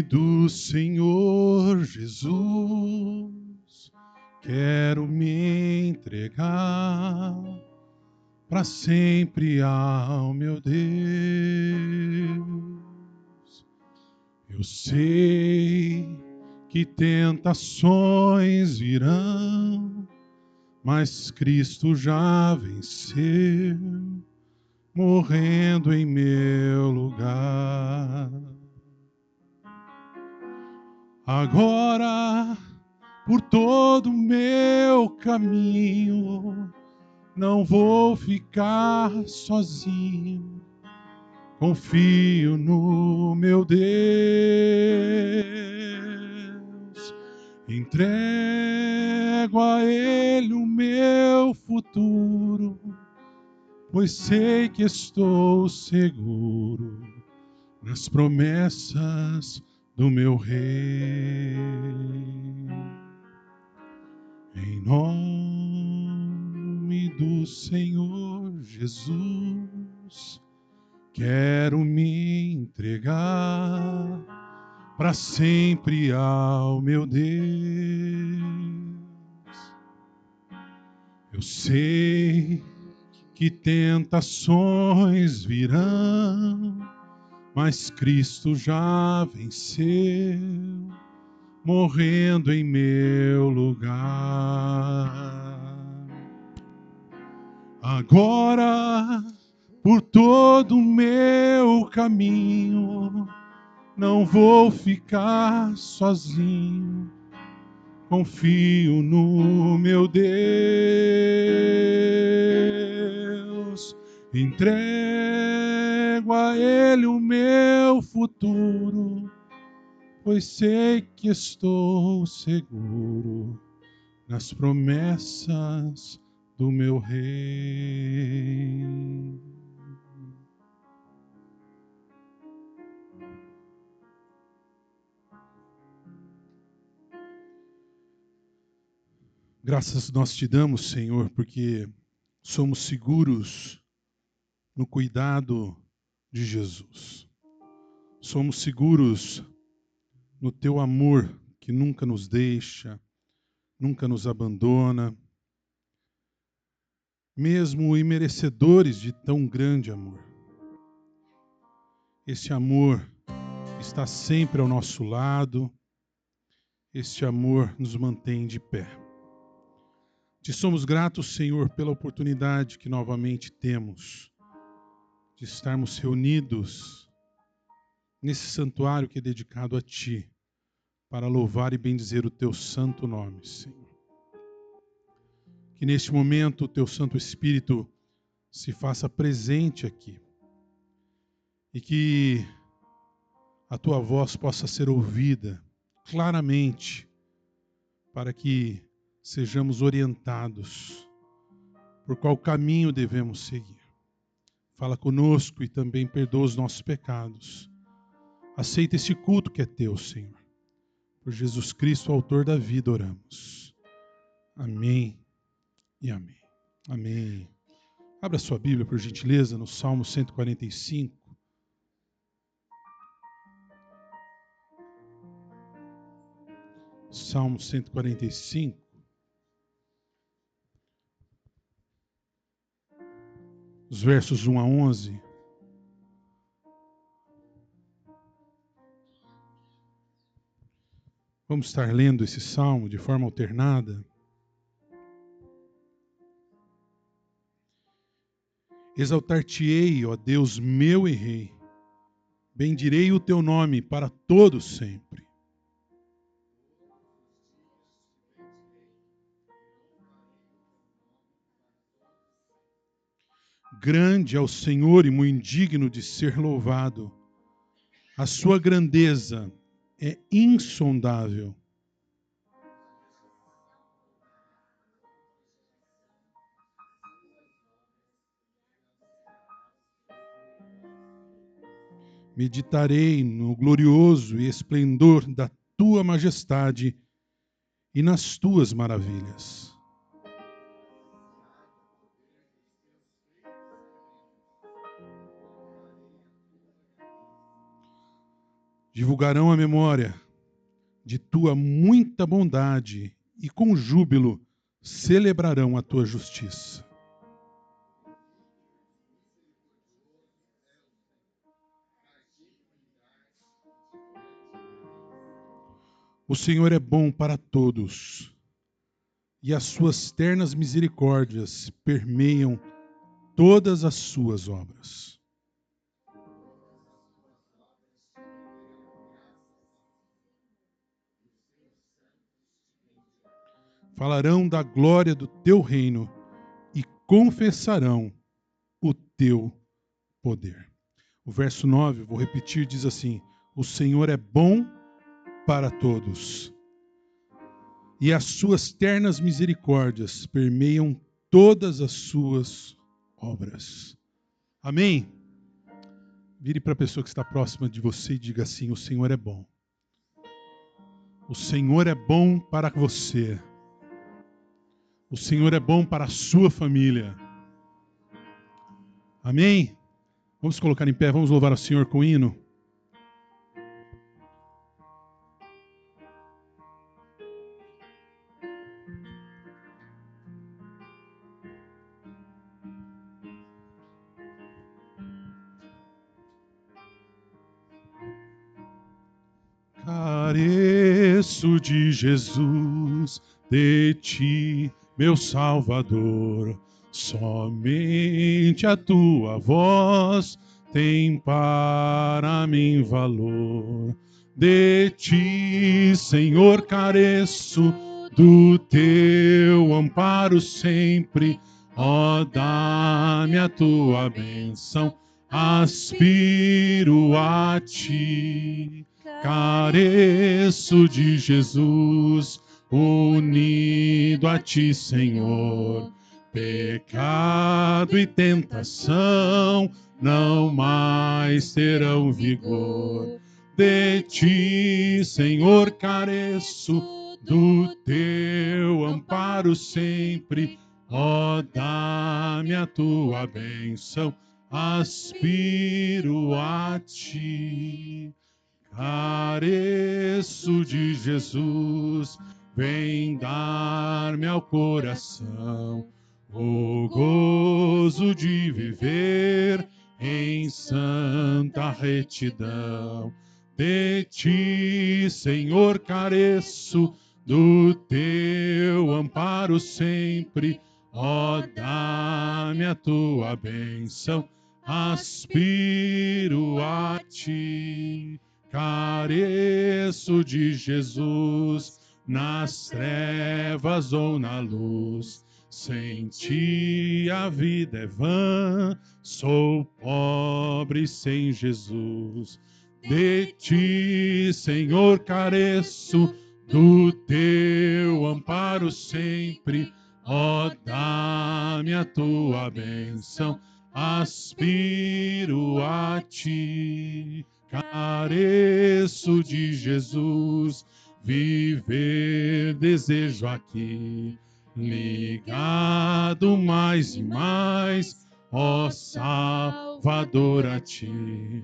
do Senhor Jesus, quero me entregar para sempre ao meu Deus. Eu sei que tentações virão, mas Cristo já venceu, morrendo em meu lugar. Agora, por todo o meu caminho, não vou ficar sozinho. Confio no meu Deus. Entrego a Ele o meu futuro, pois sei que estou seguro nas promessas do meu Rei. Em nome do Senhor Jesus, quero me entregar para sempre ao meu Deus. Eu sei que tentações virão, mas Cristo já venceu, morrendo em meu lugar. Agora, por todo o meu caminho, não vou ficar sozinho. Confio no meu Deus. Entrego a Ele o meu futuro, pois sei que estou seguro nas promessas do meu Rei. Graças nós te damos, Senhor, porque somos seguros no cuidado de Jesus. Somos seguros no teu amor que nunca nos deixa, nunca nos abandona, mesmo imerecedores de tão grande amor. Esse amor está sempre ao nosso lado, este amor nos mantém de pé. Te somos gratos, Senhor, pela oportunidade que novamente temos de estarmos reunidos nesse santuário que é dedicado a Ti, para louvar e bendizer o Teu santo nome, Senhor. Que neste momento o Teu Santo Espírito se faça presente aqui e que a Tua voz possa ser ouvida claramente, para que sejamos orientados por qual caminho devemos seguir. Fala conosco e também perdoa os nossos pecados. Aceita este culto que é Teu, Senhor. Por Jesus Cristo, autor da vida, oramos. Amém e amém. Amém. Abra sua Bíblia, por gentileza, no Salmo 145. Salmo 145. Os versos 1 a 11. Vamos estar lendo esse salmo de forma alternada. Exaltar-te-ei, ó Deus meu e Rei. Bendirei o teu nome para todo sempre. Grande é o Senhor e muito digno de ser louvado. A sua grandeza é insondável. Meditarei no glorioso e esplendor da tua majestade e nas tuas maravilhas. divulgarão a memória de tua muita bondade e com júbilo celebrarão a tua justiça. O Senhor é bom para todos, e as suas ternas misericórdias permeiam todas as suas obras. Falarão da glória do teu reino e confessarão o teu poder. O verso 9, vou repetir, diz assim: o Senhor é bom para todos, e as suas ternas misericórdias permeiam todas as suas obras. Amém? Vire para a pessoa que está próxima de você e diga assim: o Senhor é bom. O Senhor é bom para você. O Senhor é bom para a sua família. Amém? Vamos colocar em pé, vamos louvar ao Senhor com hino. Careço de Jesus, de ti, meu Salvador, somente a tua voz tem para mim valor. De ti, Senhor, careço, do teu amparo sempre, ó, dá-me a tua bênção, aspiro a ti. Careço de Jesus, unido a ti, Senhor. Pecado e tentação não mais terão vigor. De ti, Senhor, careço, do teu amparo sempre. Ó, dá-me a tua bênção, aspiro a ti. Careço de Jesus, vem dar-me ao coração o gozo de viver em santa retidão. De ti, Senhor, careço, do teu amparo sempre. Ó, dá-me a tua bênção, aspiro a ti. Careço de Jesus, nas trevas ou na luz. Sem ti a vida é vã, sou pobre sem Jesus. De ti, Senhor, careço, do teu amparo sempre. Ó, dá-me a tua bênção, aspiro a ti. Careço de Jesus, viver desejo aqui, ligado mais e mais, ó Salvador, a ti.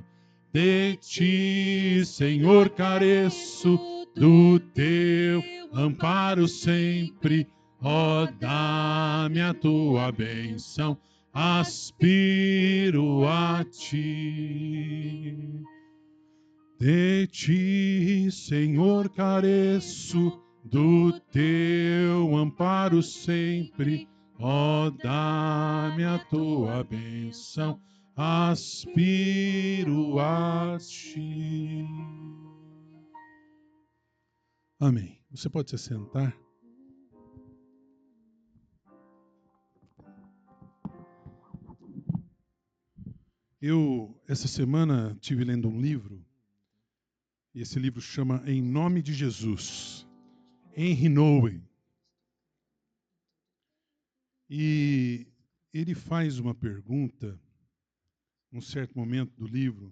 De ti, Senhor, careço, do teu amparo sempre, ó, dá-me a tua bênção, aspiro a ti. De ti, Senhor, careço, do teu amparo sempre, ó, dá-me a tua bênção, aspiro a ti. Amém. Você pode se sentar? Eu, essa semana, estive lendo um livro, e esse livro chama Em Nome de Jesus, Henry Nouwen. E ele faz uma pergunta, num certo momento do livro,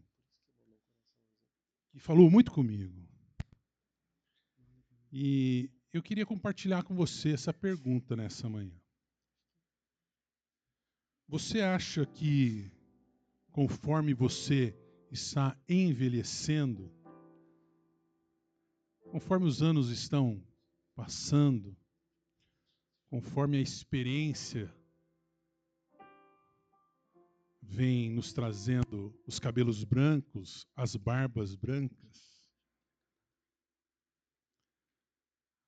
que falou muito comigo. E eu queria compartilhar com você essa pergunta nessa manhã. Você acha que, conforme você está envelhecendo, Conforme os anos estão passando, conforme a experiência vem nos trazendo os cabelos brancos, as barbas brancas,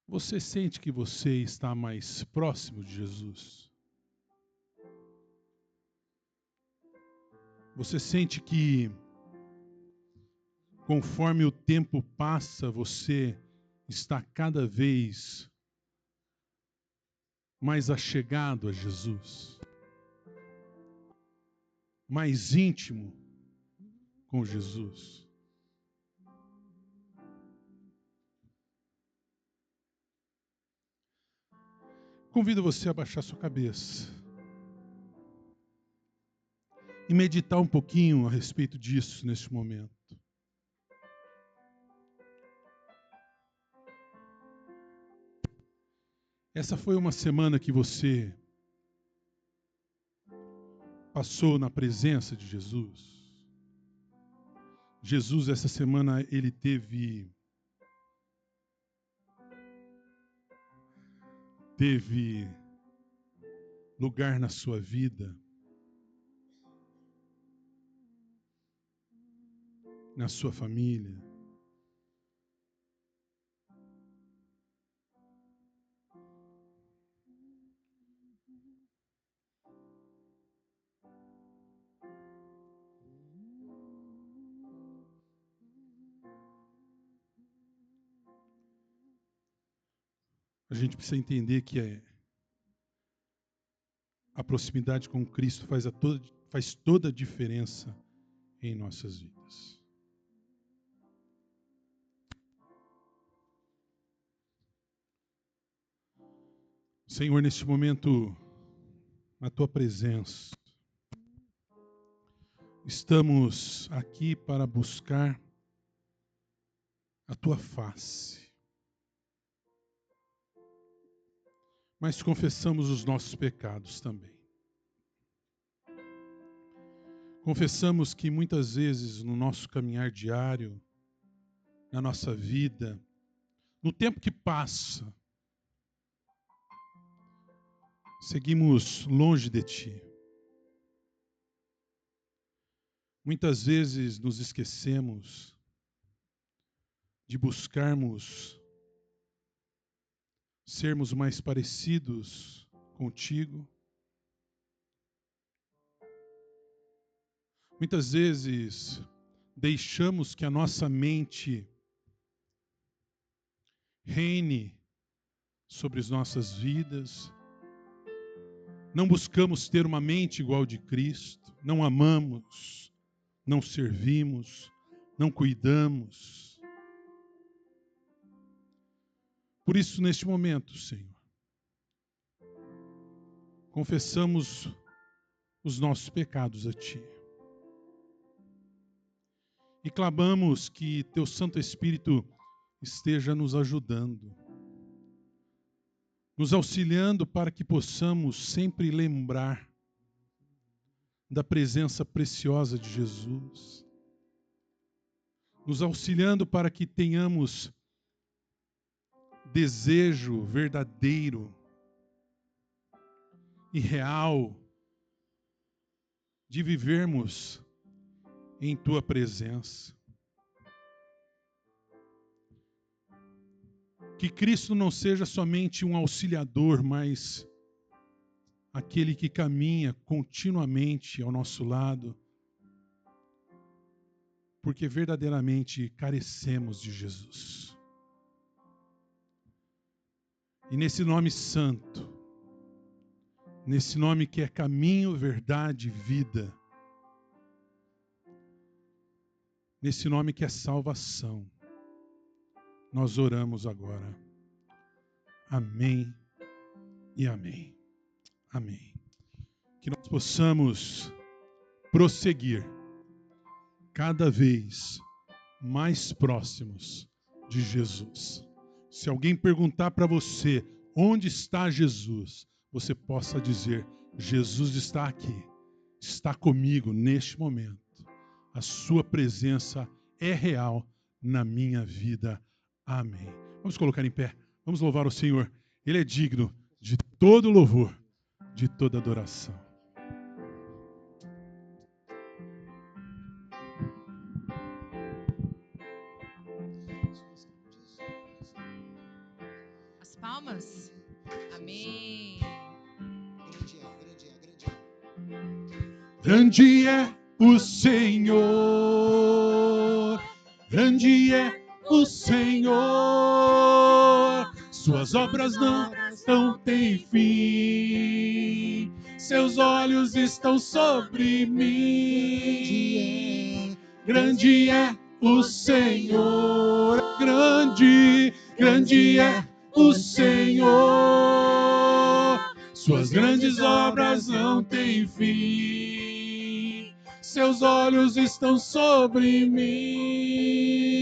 você sente que você está mais próximo de Jesus? Você sente que, conforme o tempo passa, você está cada vez mais achegado a Jesus? Mais íntimo com Jesus? Convido você a baixar sua cabeça e meditar um pouquinho a respeito disso neste momento. Essa foi uma semana que você passou na presença de Jesus. Jesus, essa semana, ele teve lugar na sua vida, na sua família. A gente precisa entender que a proximidade com Cristo faz toda a diferença em nossas vidas. Senhor, neste momento, na tua presença, estamos aqui para buscar a tua face. Mas confessamos os nossos pecados também. Confessamos que muitas vezes no nosso caminhar diário, na nossa vida, no tempo que passa, seguimos longe de ti. Muitas vezes nos esquecemos de buscarmos sermos mais parecidos contigo. Muitas vezes deixamos que a nossa mente reine sobre as nossas vidas. Não buscamos ter uma mente igual de Cristo. Não amamos, não servimos, não cuidamos. Por isso, neste momento, Senhor, confessamos os nossos pecados a Ti. E clamamos que Teu Santo Espírito esteja nos ajudando, nos auxiliando para que possamos sempre lembrar da presença preciosa de Jesus, nos auxiliando para que tenhamos desejo verdadeiro e real de vivermos em Tua presença. Que Cristo não seja somente um auxiliador, mas aquele que caminha continuamente ao nosso lado, porque verdadeiramente carecemos de Jesus. E nesse nome santo, nesse nome que é caminho, verdade e vida, nesse nome que é salvação, nós oramos agora. Amém e amém. Amém. Que nós possamos prosseguir cada vez mais próximos de Jesus. Se alguém perguntar para você onde está Jesus, você possa dizer: Jesus está aqui, está comigo neste momento. A sua presença é real na minha vida. Amém. Vamos colocar em pé. Vamos louvar o Senhor. Ele é digno de todo louvor, de toda adoração. As palmas. Amém. Grande é o Senhor, grande é o Senhor, suas obras não têm fim, seus olhos estão sobre mim. Grande é o Senhor, grande é o Senhor, suas grandes obras não têm fim, seus olhos estão sobre mim.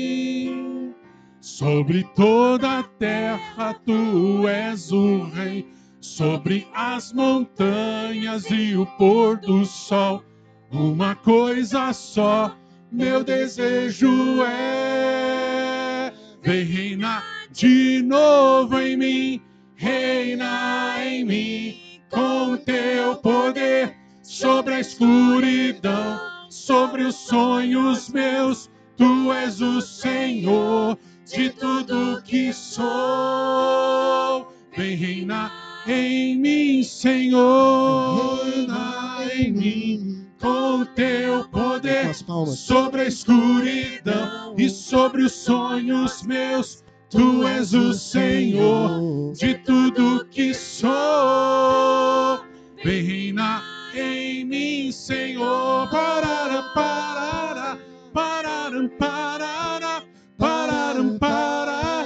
Sobre toda a terra tu és o rei, sobre as montanhas e o pôr do sol. Uma coisa só, meu desejo é: vem reinar de novo em mim, reina em mim com teu poder, sobre a escuridão, sobre os sonhos meus. Tu és o Senhor de tudo que sou. Vem reinar em mim, Senhor, reina em mim com teu poder, sobre a escuridão e sobre os sonhos meus. Tu és o Senhor de tudo que sou. Vem reinar em mim, Senhor. Pararam, pararam, pararam, pararam, pararam, pararam,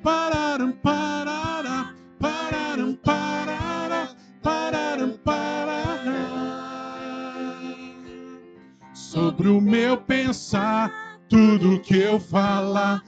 pararam, pararam, pararam, pararam, pararam, pararam. Sobre o meu pensar, tudo que eu falar,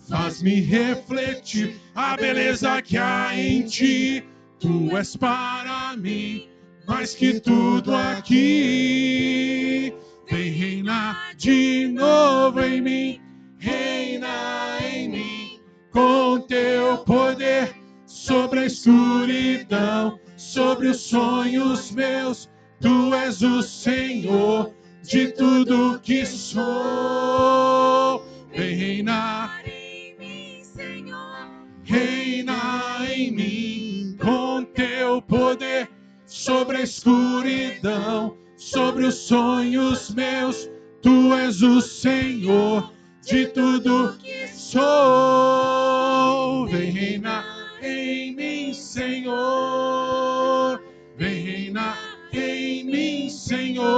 faz-me refletir a beleza que há em ti. Tu és para mim mais que tudo aqui. Vem reinar de novo em mim, reina em mim com teu poder, sobre a escuridão, sobre os sonhos meus. Tu és o Senhor de tudo que sou. Vem reinar em mim, Senhor. Reina em mim com teu poder, sobre a escuridão, sobre os sonhos meus. Tu és o Senhor de tudo que sou. Vem reinar em mim, Senhor. Vem reinar em mim, Senhor.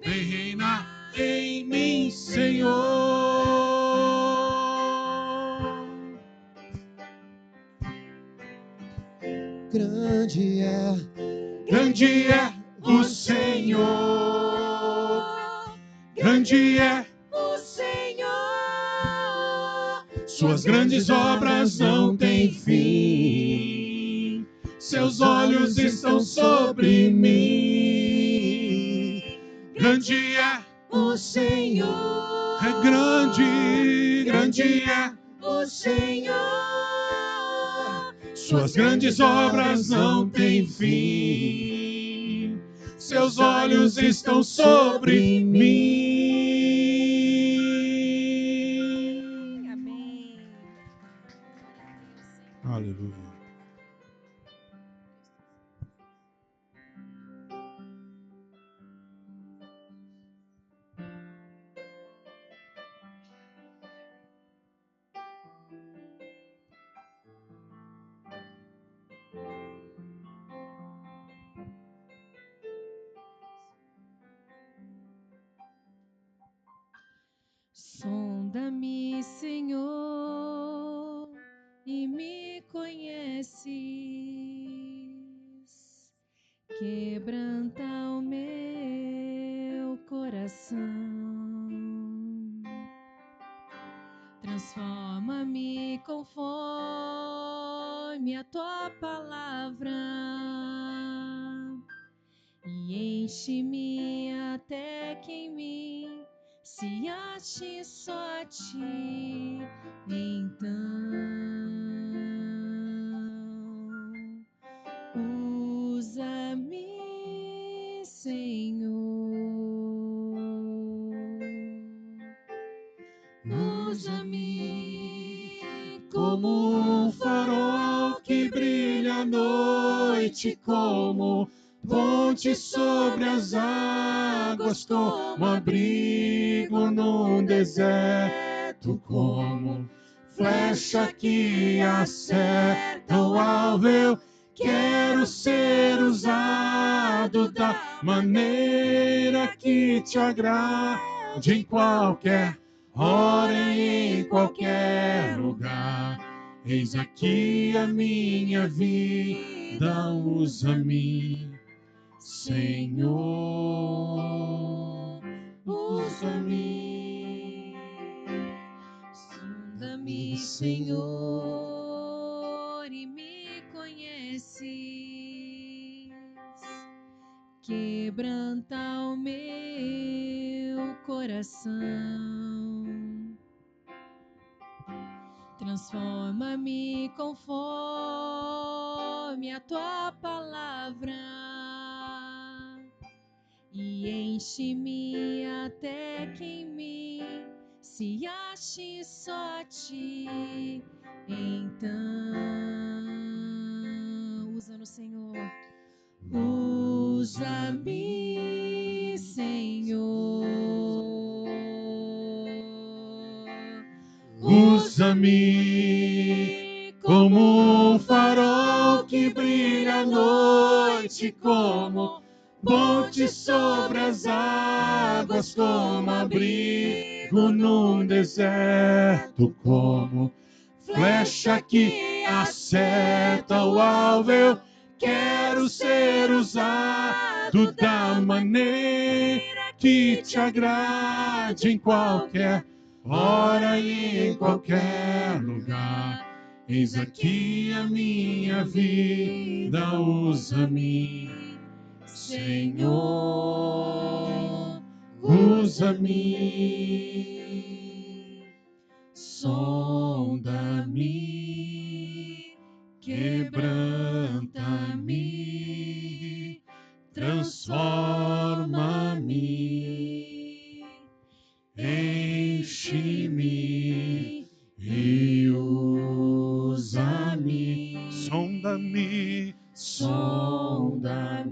Vem reinar em mim, Senhor. Grande é o Senhor, grande é o Senhor. suas grandes obras não têm fim, seus olhos estão sobre mim. Grande é o Senhor, grande é o Senhor. Suas grandes obras não têm fim, seus olhos estão sobre mim. Amém. Aleluia. Sonda-me, Senhor, e me conheces. Quebranta o meu coração. Transforma-me conforme a tua palavra e enche-me até que em mim se se ache só a ti, então usa-me, Senhor, usa-me como um farol que brilha à noite, como ponte sobre as águas, como abrigo num deserto, como flecha que acerta o alvo. Eu quero ser usado da maneira que te agrade, em qualquer hora e em qualquer lugar. Eis aqui a minha vida, usa-me, Senhor, usa-me. Sonda-me, Senhor, e me conheces. Quebranta o meu coração. Transforma-me conforme a tua palavra e enche-me até que em mim se ache só a ti. Então, usa-nos, Senhor. Usa-me, Senhor. Usa-me como um farol que brilha à noite, como ponte sobre as águas, como abrigo num deserto, como flecha que acerta o alvo. Eu quero ser usado da maneira que te agrade, em qualquer hora e em qualquer lugar. Eis aqui a minha vida, usa-me, Senhor, usa-me. Sonda-me, quebranta-me, transforma-me, enche-me e usa-me. Sonda-me, sonda-me,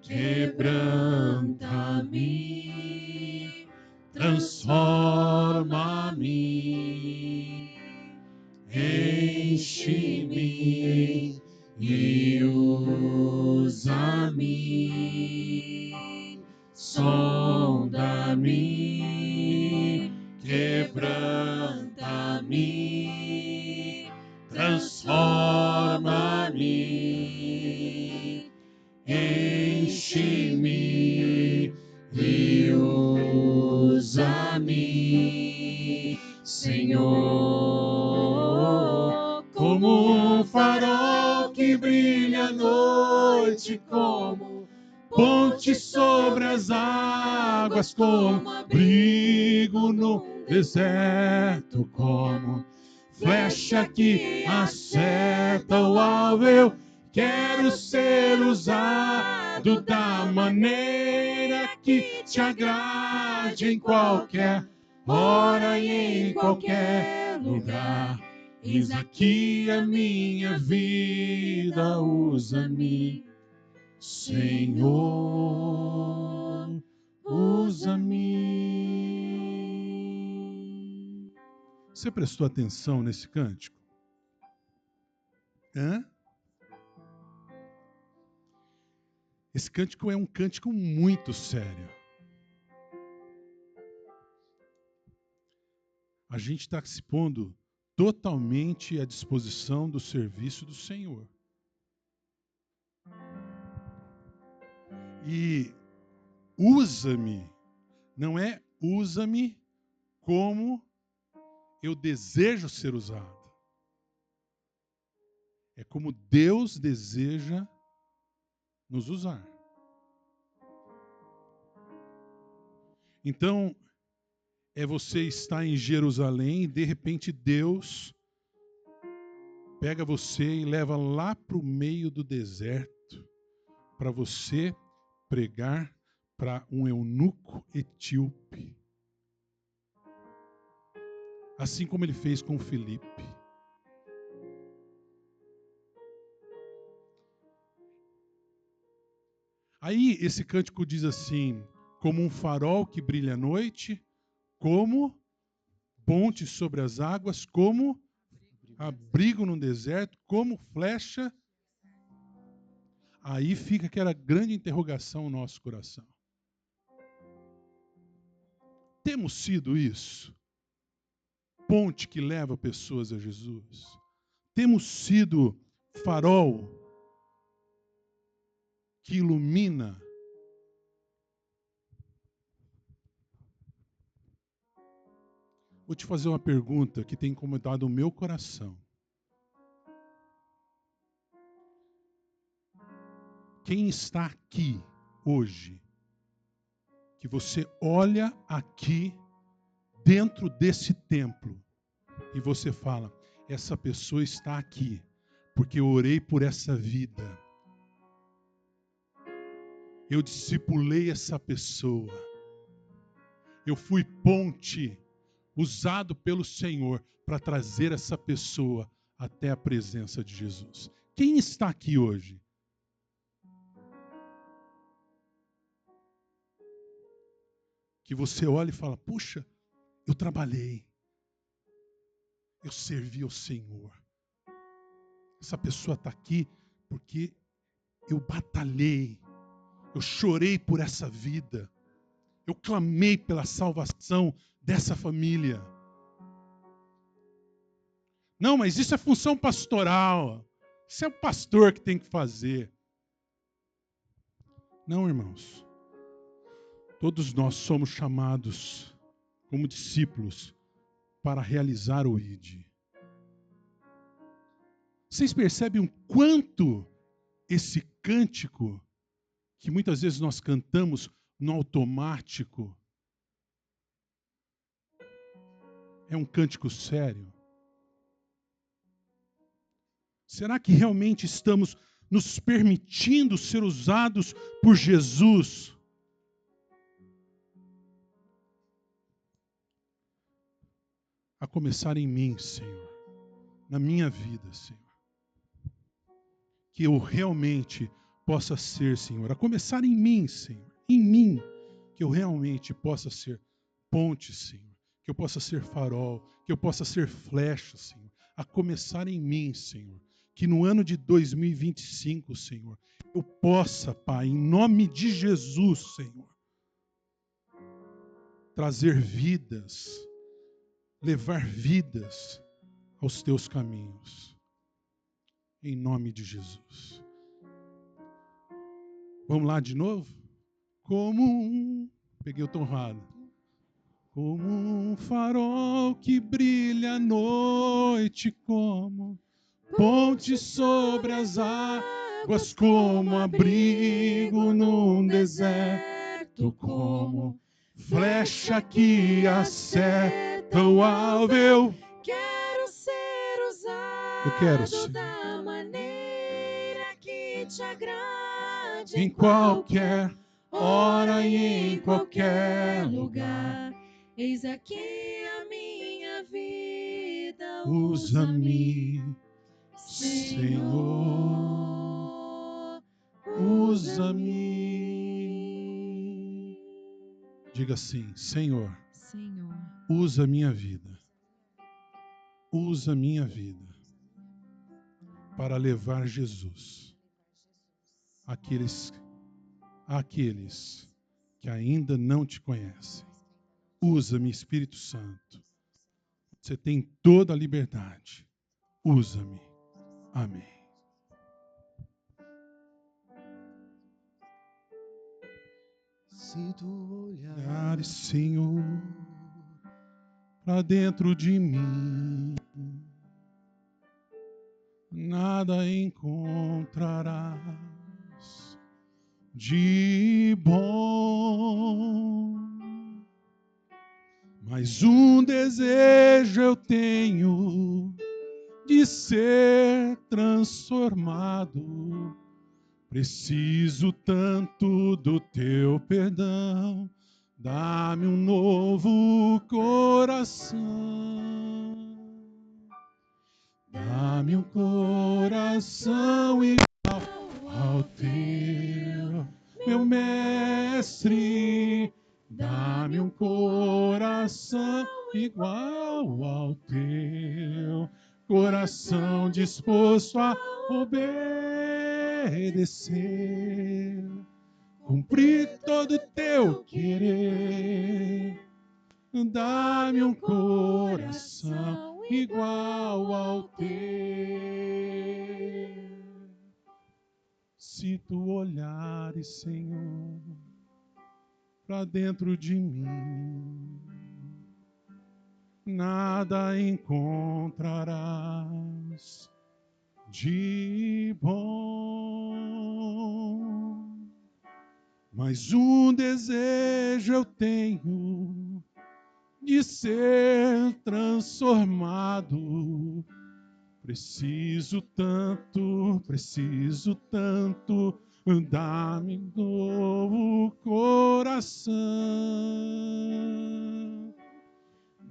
quebranta-me, transforma-me, enche-me e usa-me. Sonda-me, quebranta-me, transforma-me, enche-me e usa-me, Senhor, como um farol que brilha à noite, como ponte sobre as águas, como abrigo no deserto, como flecha que acerta o alvo. Eu quero ser usado da maneira que te agrade, em qualquer hora e em qualquer lugar. Eis aqui a minha vida, usa-me, Senhor, usa-me. Você prestou atenção nesse cântico? Hã? Esse cântico é um cântico muito sério. A gente está se pondo totalmente à disposição do serviço do Senhor. E usa-me, não é usa-me como eu desejo ser usado. É como Deus deseja nos usar. Então, é você estar em Jerusalém e de repente Deus pega você e leva lá para o meio do deserto para você pregar para um eunuco etíope. Assim como ele fez com Filipe. Aí esse cântico diz assim: como um farol que brilha à noite, como ponte sobre as águas, como abrigo no deserto, como flecha. Aí fica aquela grande interrogação no nosso coração. Temos sido isso? Ponte que leva pessoas a Jesus? Temos sido farol que ilumina? Vou te fazer uma pergunta que tem incomodado o meu coração. Quem está aqui hoje, que você olha aqui dentro desse templo e você fala, essa pessoa está aqui porque eu orei por essa vida. Eu discipulei essa pessoa. Eu fui ponte usado pelo Senhor para trazer essa pessoa até a presença de Jesus. Quem está aqui hoje? Que você olha e fala, puxa, eu trabalhei, eu servi ao Senhor. Essa pessoa está aqui porque eu batalhei, eu chorei por essa vida, eu clamei pela salvação dessa família. Não, mas isso é função pastoral, isso é o pastor que tem que fazer. Não, irmãos, todos nós somos chamados como discípulos para realizar o ID. Vocês percebem o quanto esse cântico, que muitas vezes nós cantamos no automático, é um cântico sério? Será que realmente estamos nos permitindo ser usados por Jesus? A começar em mim, Senhor, na minha vida, Senhor. Que eu realmente possa ser, Senhor, a começar em mim, Senhor, em mim, que eu realmente possa ser ponte, Senhor, que eu possa ser farol, que eu possa ser flecha, Senhor, a começar em mim, Senhor, que no ano de 2025, Senhor, eu possa, Pai, em nome de Jesus, Senhor, trazer vidas, levar vidas aos teus caminhos, em nome de Jesus. Vamos lá de novo? Peguei o tom errado. Como um farol que brilha à noite, como ponte sobre as águas, como abrigo num deserto, como flecha que acerta o alvo. Eu quero ser usado quero ser da maneira que te agrade em qualquer hora e em qualquer lugar. Eis aqui a minha vida, Usa-me, Senhor, usa-me. Diga assim, Senhor, Senhor, usa minha vida. Usa minha vida para levar Jesus àqueles que ainda não te conhecem. Usa-me, Espírito Santo. Você tem toda a liberdade. Usa-me. Amém. Se tu Olhares, Senhor, para dentro de mim, nada encontrarás de bom. Mas um desejo eu tenho de ser transformado. Preciso tanto do teu perdão. Dá-me um novo coração. Dá-me um coração igual ao teu, meu mestre. Dá-me um coração igual ao teu, coração disposto a obedecer, cumprir todo o teu querer. Dá-me um coração igual ao teu. Se tu olhares, Senhor, para dentro de mim, nada encontrarás de bom. Mas um desejo eu tenho de ser transformado. Preciso tanto, dá-me novo coração.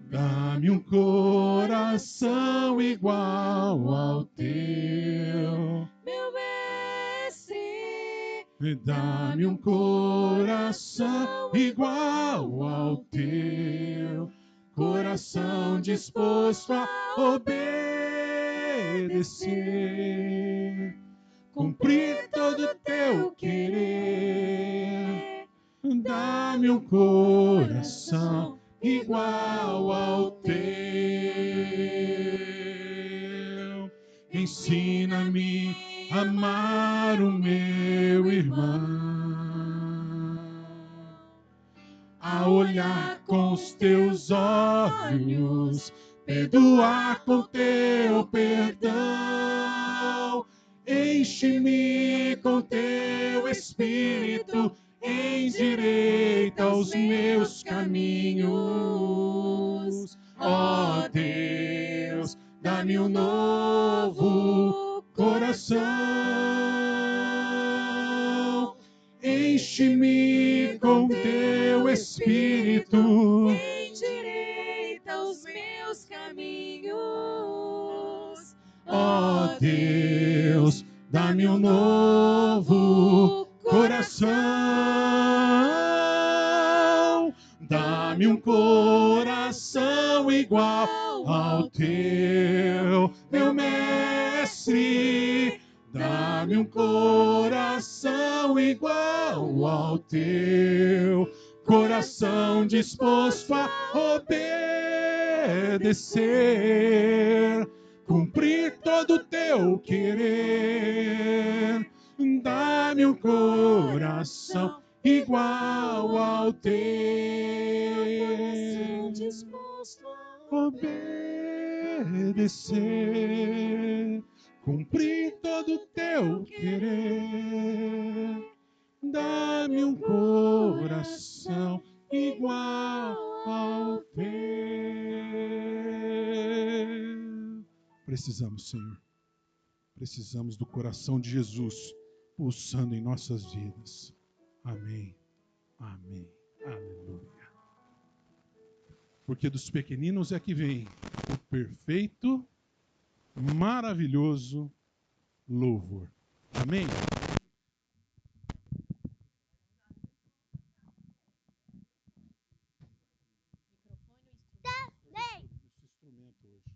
Dá-me um coração igual ao teu, meu mestre. dá-me um coração igual ao teu, coração disposto a obedecer, cumprir todo o teu querer. Dá-me um coração igual ao teu. Ensina-me a amar o meu irmão, a olhar com os teus olhos, perdoar com teu perdão. Enche-me com teu espírito, endireita os meus caminhos. Ó Deus, dá-me um novo coração. Enche-me com teu espírito, endireita os meus caminhos. ó Deus, dá-me um novo coração. Dá-me um coração igual ao teu, meu mestre. Dá-me um coração igual ao teu, coração disposto a obedecer, cumprir todo o teu querer. Dá-me um coração igual ao teu, Disposto a obedecer, cumprir todo o teu querer. Dá-me um coração igual ao teu. Precisamos, Senhor. Precisamos do coração de Jesus pulsando em nossas vidas. Amém. Amém. Aleluia. Porque dos pequeninos é que vem o perfeito, maravilhoso louvor. Amém? Esse instrumento hoje.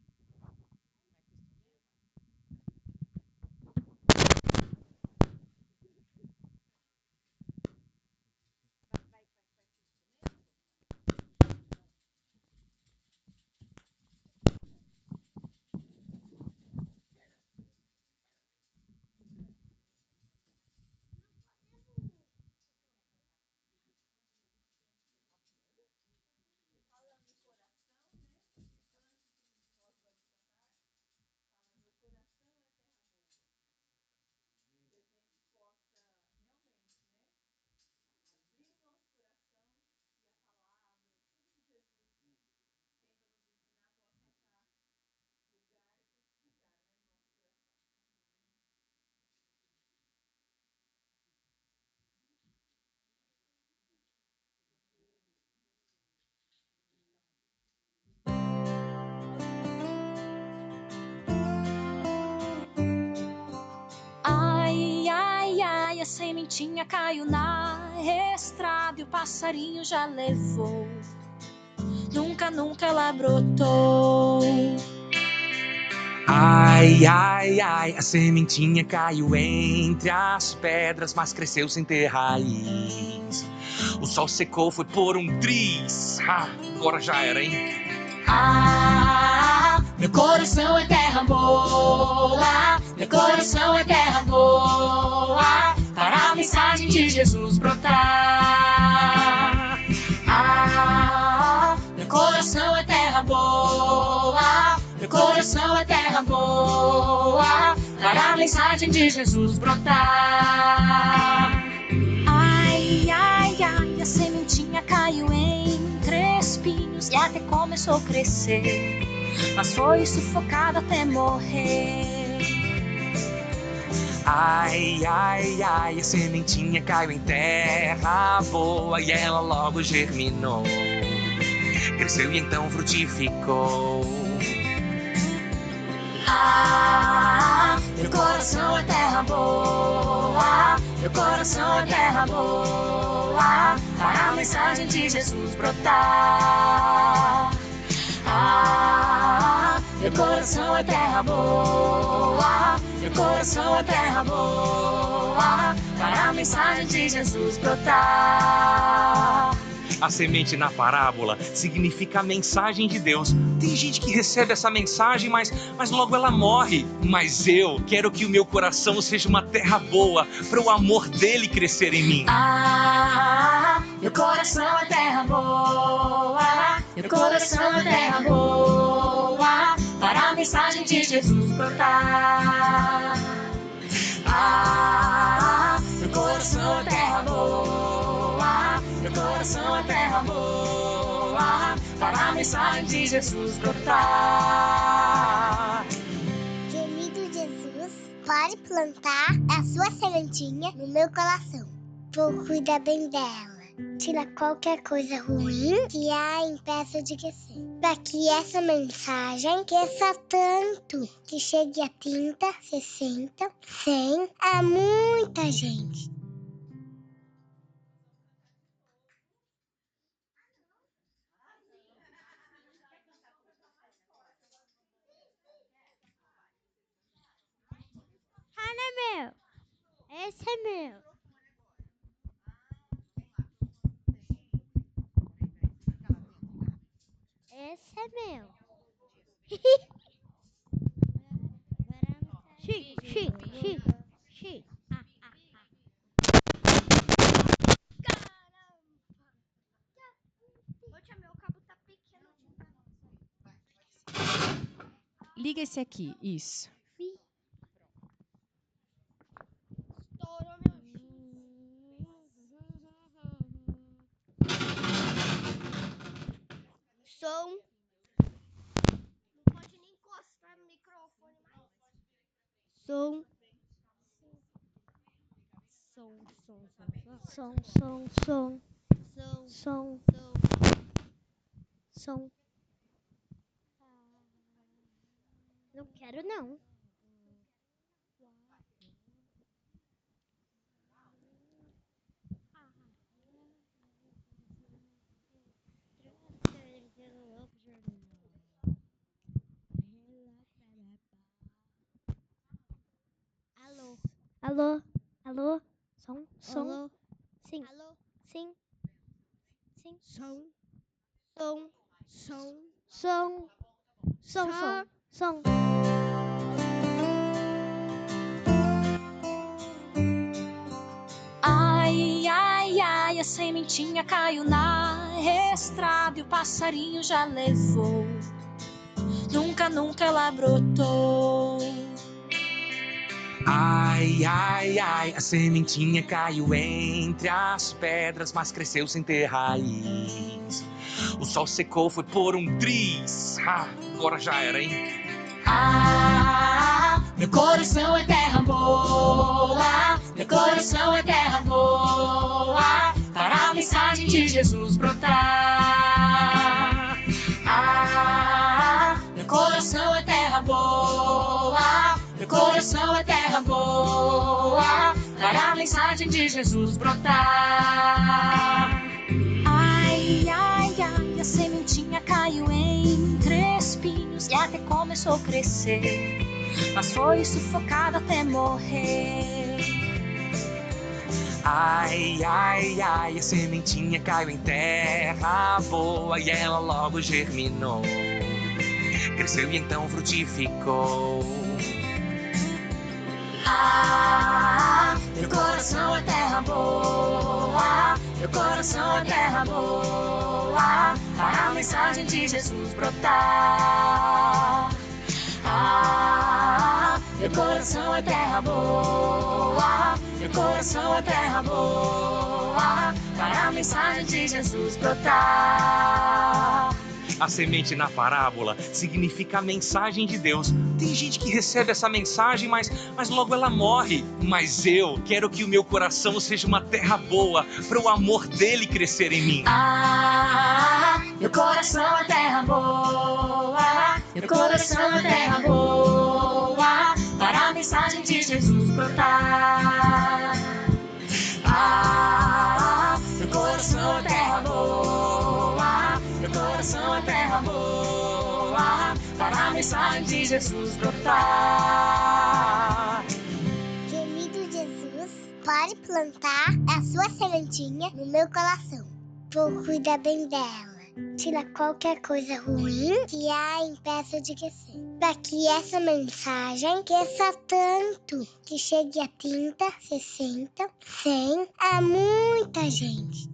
sementinha caiu na estrada e o passarinho já levou. Nunca, nunca ela brotou. Ai, ai, ai, a sementinha caiu entre as pedras, mas cresceu sem ter raiz. O sol secou, foi por um triz. Agora já era, hein? Meu coração é terra boa, meu coração é terra boa, para a mensagem de Jesus brotar. Meu coração é terra boa, meu coração é terra boa, para a mensagem de Jesus brotar. Ai, ai, ai, a sementinha caiu entre espinhos e até começou a crescer, mas foi sufocada até morrer. Ai, ai, ai, a sementinha caiu em terra boa e ela logo germinou. Cresceu e então frutificou. Meu coração é terra boa, meu coração é terra boa, para a mensagem de Jesus brotar. Meu coração é terra boa, meu coração é terra boa, para a mensagem de Jesus brotar. A semente na parábola significa a mensagem de Deus. Tem gente que recebe essa mensagem, mas logo ela morre. Mas eu quero que o meu coração seja uma terra boa, para o amor dele crescer em mim. Meu coração é terra boa, meu coração é terra boa, para a mensagem de Jesus brotar. Meu coração é terra boa, meu coração é terra boa, para a mensagem de Jesus brotar. Querido Jesus, pode plantar a sua sementinha no meu coração. Vou cuidar bem dela. Tira qualquer coisa ruim que a impeça de crescer. Para que essa mensagem cresça tanto que chegue a 30, 60, 100, a muita gente. É meu. Esse é meu. Esse é meu. Xi. Poxa, meu cabo tá pequeno. Liga esse aqui, isso. Estourou meu som. Não pode nem encostar no microfone mais. Som. Não quero não. Alô. Som. Alô. Sim. Alô. Sim. Som. Ai, ai, ai, a sementinha caiu na estrada e o passarinho já levou. Nunca, nunca ela brotou. Ai, ai, ai, a sementinha caiu entre as pedras, mas cresceu sem ter raiz. O sol secou, foi por um triz. Agora já era, hein? Meu coração é terra boa, meu coração é terra boa, para a mensagem de Jesus brotar. Meu coração é terra boa, meu coração é terra boa, para a mensagem de Jesus brotar. Ai, ai, ai, a sementinha caiu entre espinhos e até começou a crescer, mas foi sufocada até morrer. Ai, ai, ai, a sementinha caiu em terra boa e ela logo germinou. Cresceu e então frutificou. Ah, meu coração é terra boa, meu coração é terra boa, para a mensagem de Jesus brotar. Ah, meu coração é terra boa, meu coração é terra boa, para a mensagem de Jesus brotar. A semente na parábola significa a mensagem de Deus. Tem gente que recebe essa mensagem, mas logo ela morre. Mas eu quero que o meu coração seja uma terra boa, para o amor dele crescer em mim. Ah, meu coração é terra boa, meu coração é terra boa, para a mensagem de Jesus brotar. Ah, meu coração é terra boa, meu coração é terra boa, para a mensagem de Jesus brotar. Querido Jesus, pode plantar a sua sementinha no meu coração. Vou cuidar bem dela. Tira qualquer coisa ruim que a impeça de crescer. Para que essa mensagem cresça tanto que chegue a 30, 60, 100, a muita gente.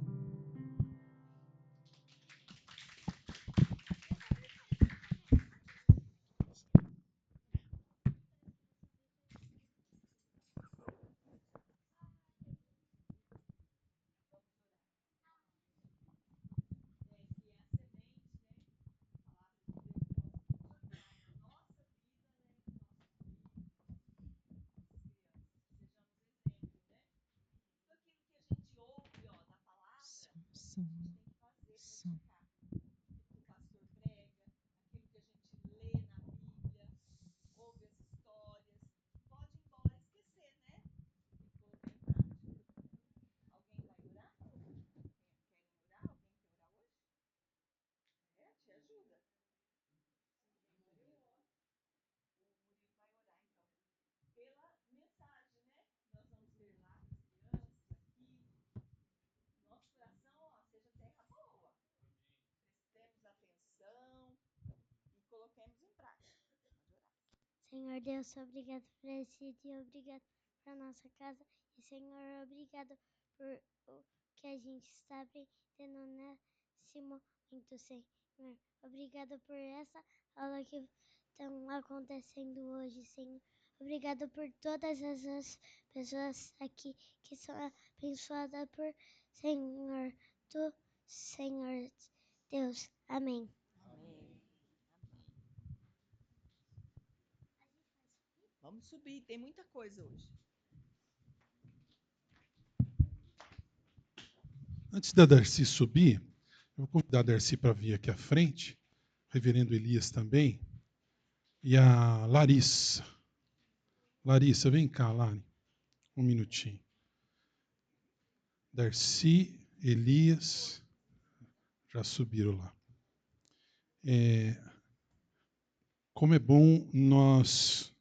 Senhor Deus, obrigado por esse dia, obrigado por nossa casa. E, Senhor, obrigado por o que a gente está aprendendo nesse momento, Senhor. Obrigado por essa aula que estão acontecendo hoje, Senhor. Obrigado por todas essas pessoas aqui que são abençoadas por Senhor, tu, Senhor Deus. Amém. Vamos subir, tem muita coisa hoje. Antes da Darcy subir, eu vou convidar a Darcy para vir aqui à frente, o reverendo Elias também, e a Larissa. Larissa, vem cá, Lari, um minutinho. Darcy, Elias, já subiram lá. Como é bom nós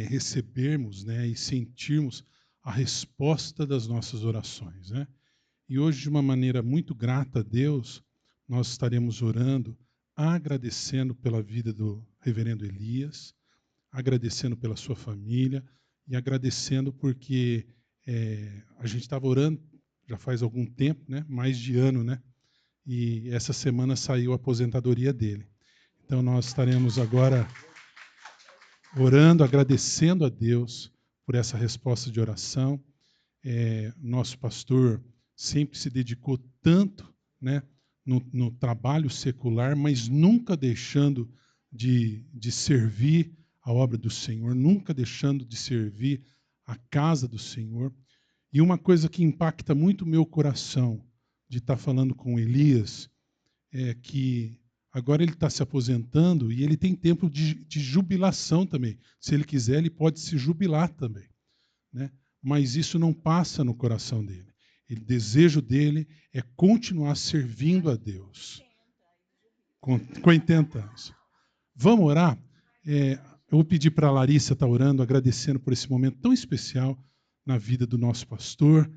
recebermos, né, e sentirmos a resposta das nossas orações, né? E hoje, de uma maneira muito grata a Deus, nós estaremos orando, agradecendo pela vida do reverendo Elias, agradecendo pela sua família e agradecendo porque a gente estava orando já faz algum tempo, né? Mais de ano, né? E essa semana saiu a aposentadoria dele. Então nós estaremos agora orando, agradecendo a Deus por essa resposta de oração. Nosso pastor sempre se dedicou tanto, né, no trabalho secular, mas nunca deixando de servir a obra do Senhor, nunca deixando de servir a casa do Senhor. E uma coisa que impacta muito o meu coração de estar falando com Elias é que Agora ele está se aposentando e ele tem tempo de jubilação também. Se ele quiser, ele pode se jubilar também, né? Mas isso não passa no coração dele. O desejo dele é continuar servindo a Deus. Com 80 anos. Vamos orar? Eu vou pedir para a Larissa estar orando, agradecendo por esse momento tão especial na vida do nosso pastor,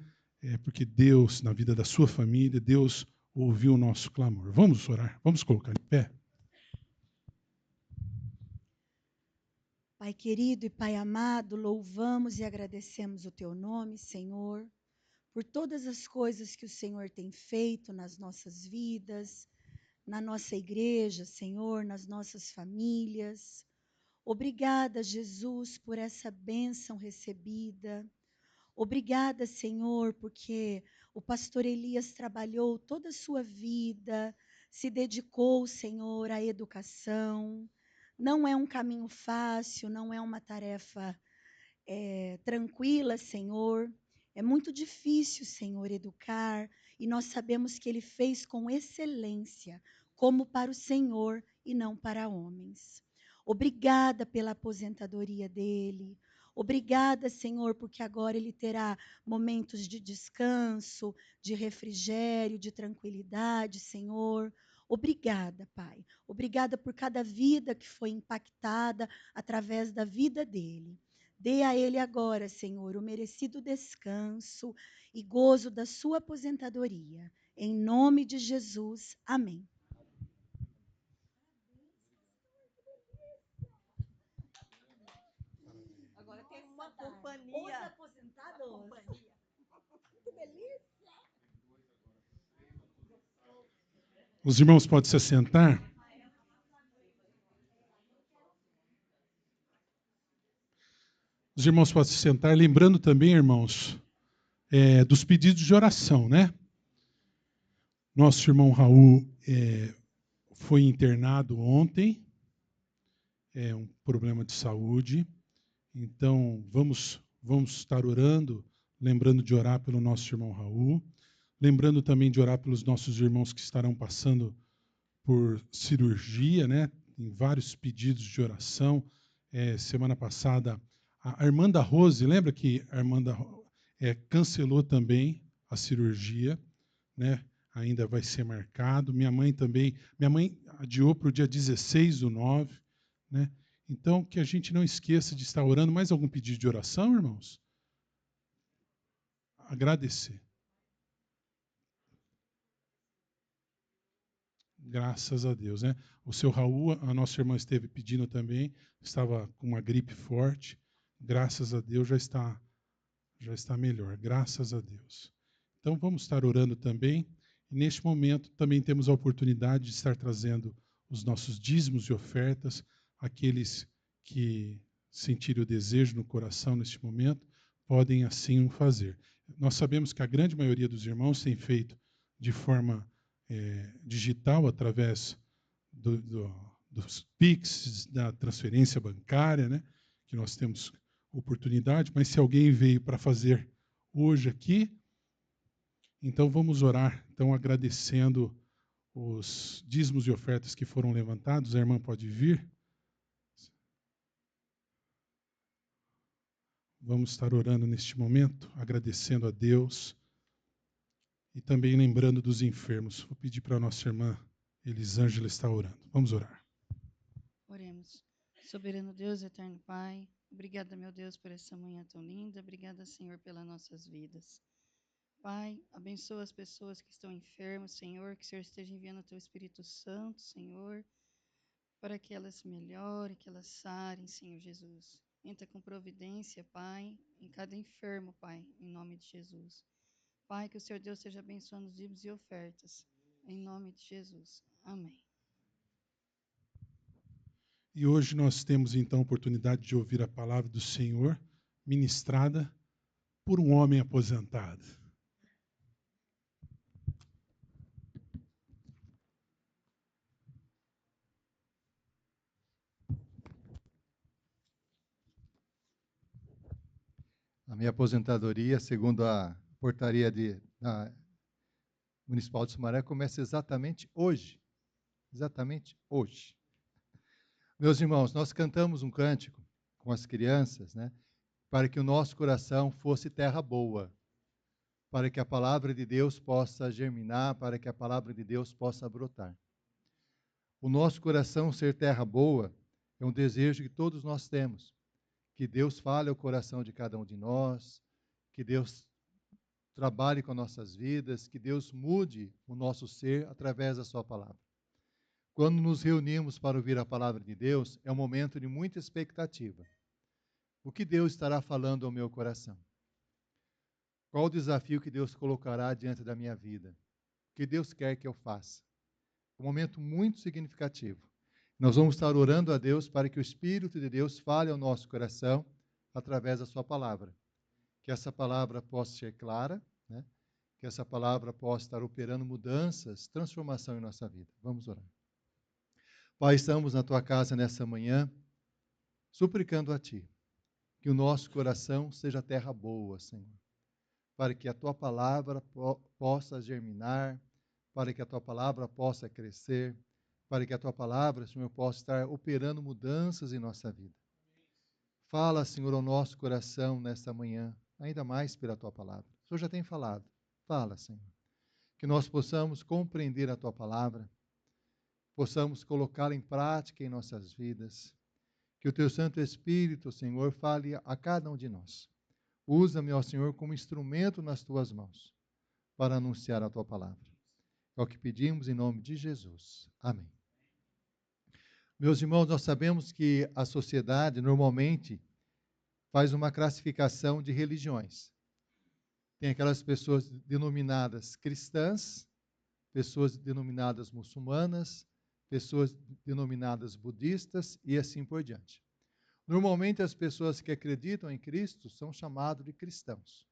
porque Deus, na vida da sua família, Deus ouviu o nosso clamor. Vamos orar, vamos colocar em pé. Pai querido e Pai amado, louvamos e agradecemos o Teu nome, Senhor, por todas as coisas que o Senhor tem feito nas nossas vidas, na nossa igreja, Senhor, nas nossas famílias. Obrigada, Jesus, por essa bênção recebida. Obrigada, Senhor, porque o pastor Elias trabalhou toda a sua vida, se dedicou, Senhor, à educação. Não é um caminho fácil, não é uma tarefa tranquila, Senhor. É muito difícil, Senhor, educar, e nós sabemos que Ele fez com excelência, como para o Senhor e não para homens. Obrigada pela aposentadoria dele. Obrigada, Senhor, porque agora ele terá momentos de descanso, de refrigério, de tranquilidade, Senhor. Obrigada, Pai. Obrigada por cada vida que foi impactada através da vida dele. Dê a ele agora, Senhor, o merecido descanso e gozo da sua aposentadoria. Em nome de Jesus. Amém. Agora tem uma companhia. Os aposentados. Companhia. Que delícia. Os irmãos podem se assentar? Os irmãos podem se sentar, lembrando também, irmãos, dos pedidos de oração, né? Nosso irmão Raul foi internado ontem, um problema de saúde. Então, vamos estar orando, lembrando de orar pelo nosso irmão Raul, lembrando também de orar pelos nossos irmãos que estarão passando por cirurgia, né? Tem vários pedidos de oração. Semana passada, a irmã da Rose, lembra que a irmã da cancelou também a cirurgia, né? Ainda vai ser marcado. Minha mãe adiou para o dia 16/9, né? Então, que a gente não esqueça de estar orando. Mais algum pedido de oração, irmãos? Agradecer. Graças a Deus, né? O seu Raul, a nossa irmã esteve pedindo também, estava com uma gripe forte. Graças a Deus já está melhor, graças a Deus. Então vamos estar orando também. E neste momento também temos a oportunidade de estar trazendo os nossos dízimos e ofertas, aqueles que sentirem o desejo no coração neste momento, podem assim o fazer. Nós sabemos que a grande maioria dos irmãos tem feito de forma digital, através dos PIX, da transferência bancária, né, que nós temos oportunidade, mas se alguém veio para fazer hoje aqui, então vamos orar, então agradecendo os dízimos e ofertas que foram levantados. A irmã pode vir. Vamos estar orando neste momento, agradecendo a Deus e também lembrando dos enfermos. Vou pedir para a nossa irmã Elisângela estar orando. Vamos orar. Oremos. Soberano Deus, eterno Pai, obrigada, meu Deus, por essa manhã tão linda. Obrigada, Senhor, pelas nossas vidas. Pai, abençoa as pessoas que estão enfermas, Senhor, que o Senhor esteja enviando o Teu Espírito Santo, Senhor, para que elas melhorem, que elas sarem, Senhor Jesus. Entra com providência, Pai, em cada enfermo, Pai, em nome de Jesus. Pai, que o Senhor Deus esteja abençoando os dízimos e ofertas, em nome de Jesus. Amém. E hoje nós temos então a oportunidade de ouvir a palavra do Senhor ministrada por um homem aposentado. A minha aposentadoria, segundo a portaria da Municipal de Sumaré, começa exatamente hoje. exatamente hoje. Meus irmãos, nós cantamos um cântico com as crianças, né, para que o nosso coração fosse terra boa, para que a palavra de Deus possa germinar, para que a palavra de Deus possa brotar. O nosso coração ser terra boa é um desejo que todos nós temos, que Deus fale ao coração de cada um de nós, que Deus trabalhe com nossas vidas, que Deus mude o nosso ser através da sua palavra. Quando nos reunimos para ouvir a palavra de Deus, é um momento de muita expectativa. O que Deus estará falando ao meu coração? Qual o desafio que Deus colocará diante da minha vida? O que Deus quer que eu faça? Um momento muito significativo. Nós vamos estar orando a Deus para que o Espírito de Deus fale ao nosso coração através da sua palavra. Que essa palavra possa ser clara, né? Que essa palavra possa estar operando mudanças, transformação em nossa vida. Vamos orar. Pai, estamos na tua casa nessa manhã, suplicando a ti, que o nosso coração seja terra boa, Senhor, para que a tua palavra possa germinar, para que a tua palavra possa crescer, para que a tua palavra, Senhor, possa estar operando mudanças em nossa vida. Fala, Senhor, ao nosso coração nesta manhã, ainda mais pela tua palavra. O Senhor já tem falado. Fala, Senhor. Que nós possamos compreender a tua palavra, possamos colocá-la em prática em nossas vidas. Que o teu Santo Espírito, Senhor, fale a cada um de nós. Usa-me, ó Senhor, como instrumento nas tuas mãos para anunciar a tua palavra. É o que pedimos em nome de Jesus. Amém. Meus irmãos, nós sabemos que a sociedade normalmente faz uma classificação de religiões. Tem aquelas pessoas denominadas cristãs, pessoas denominadas muçulmanas, pessoas denominadas budistas e assim por diante. Normalmente as pessoas que acreditam em Cristo são chamadas de cristãos.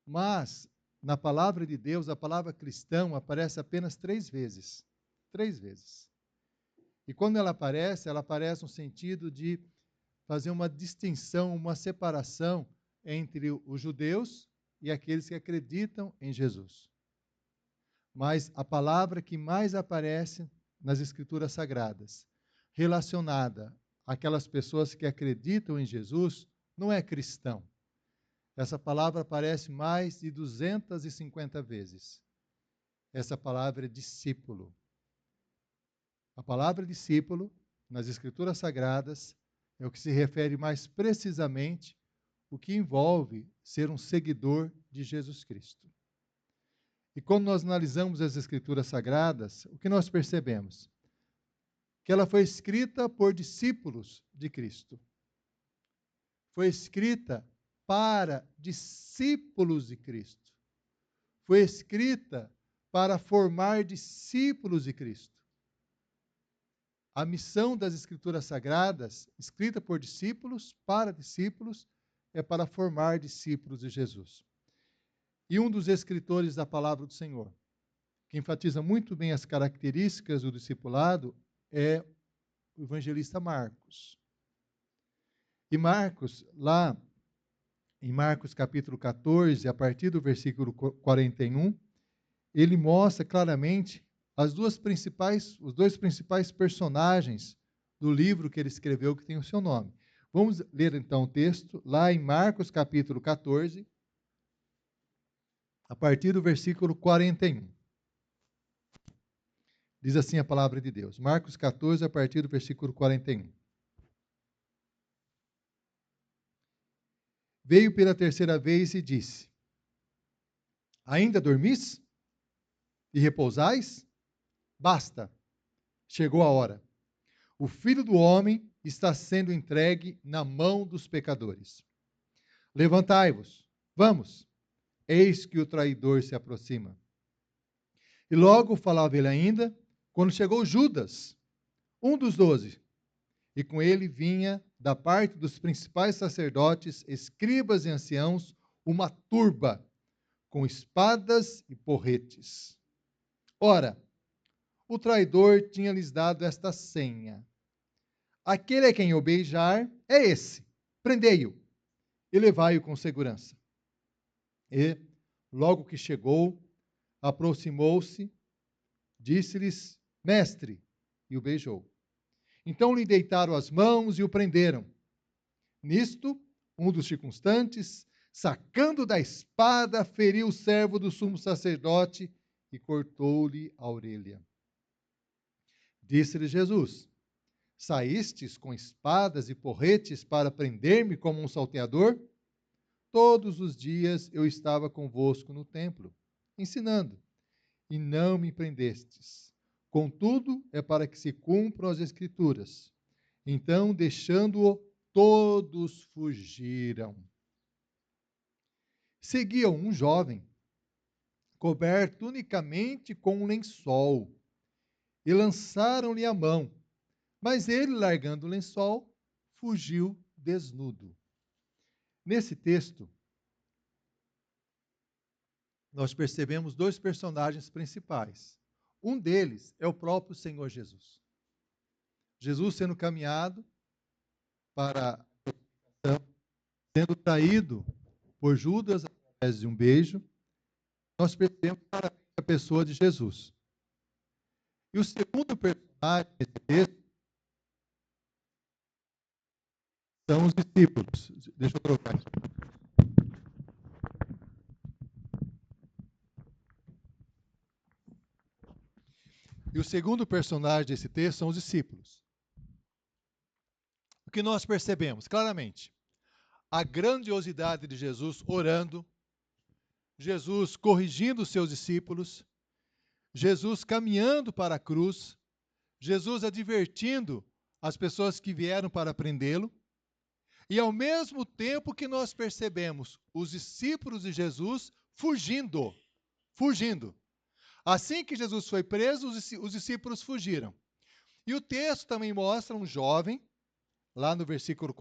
Mas, na palavra de Deus, a palavra cristão aparece apenas 3 vezes. 3 vezes. E quando ela aparece no sentido de fazer uma distinção, uma separação entre os judeus e aqueles que acreditam em Jesus. Mas a palavra que mais aparece nas Escrituras Sagradas, relacionada àquelas pessoas que acreditam em Jesus, não é cristão. Essa palavra aparece mais de 250 vezes. Essa palavra é discípulo. A palavra discípulo, nas Escrituras Sagradas, é o que se refere mais precisamente o que envolve ser um seguidor de Jesus Cristo. E quando nós analisamos as Escrituras Sagradas, o que nós percebemos? Que ela foi escrita por discípulos de Cristo. Foi escrita para discípulos de Cristo. Foi escrita para formar discípulos de Cristo. A missão das Escrituras Sagradas, escrita por discípulos, para discípulos, é para formar discípulos de Jesus. E um dos escritores da Palavra do Senhor, que enfatiza muito bem as características do discipulado, é o evangelista Marcos. E Marcos, lá em Marcos capítulo 14, a partir do versículo 41, ele mostra claramente os dois principais personagens do livro que ele escreveu, que tem o seu nome. Vamos ler então o texto, lá em Marcos capítulo 14, a partir do versículo 41. Diz assim a palavra de Deus. Marcos 14, a partir do versículo 41. Veio pela terceira vez e disse: Ainda dormis? E repousais? Basta, chegou a hora. O Filho do Homem está sendo entregue na mão dos pecadores. Levantai-vos, vamos. Eis que o traidor se aproxima. E logo falava ele ainda, quando chegou Judas, um dos 12, e com ele vinha, da parte dos principais sacerdotes, escribas e anciãos, uma turba, com espadas e porretes. Ora, o traidor tinha lhes dado esta senha: aquele a quem eu beijar é esse, prendei-o e levai-o com segurança. E, logo que chegou, aproximou-se, disse-lhes: mestre, e o beijou. Então lhe deitaram as mãos e o prenderam. Nisto, um dos circunstantes, sacando da espada, feriu o servo do sumo sacerdote e cortou-lhe a orelha. Disse-lhe Jesus: saístes com espadas e porretes para prender-me como um salteador? Todos os dias eu estava convosco no templo, ensinando, e não me prendestes. Contudo, é para que se cumpram as Escrituras. Então, deixando-o, todos fugiram. Seguiam um jovem, coberto unicamente com um lençol, e lançaram-lhe a mão. Mas ele, largando o lençol, fugiu desnudo. Nesse texto, nós percebemos dois personagens principais. Um deles é o próprio Senhor Jesus. Jesus sendo caminhado para a crucificação, sendo traído por Judas através de um beijo, nós percebemos claramente a pessoa de Jesus. E o segundo personagem desse texto são os discípulos. Deixa eu trocar isso. E o segundo personagem desse texto são os discípulos. O que nós percebemos claramente? A grandiosidade de Jesus orando, Jesus corrigindo os seus discípulos, Jesus caminhando para a cruz, Jesus advertindo as pessoas que vieram para prendê-lo, e ao mesmo tempo que nós percebemos os discípulos de Jesus fugindo. Assim que Jesus foi preso, os discípulos fugiram. E o texto também mostra um jovem, lá no versículo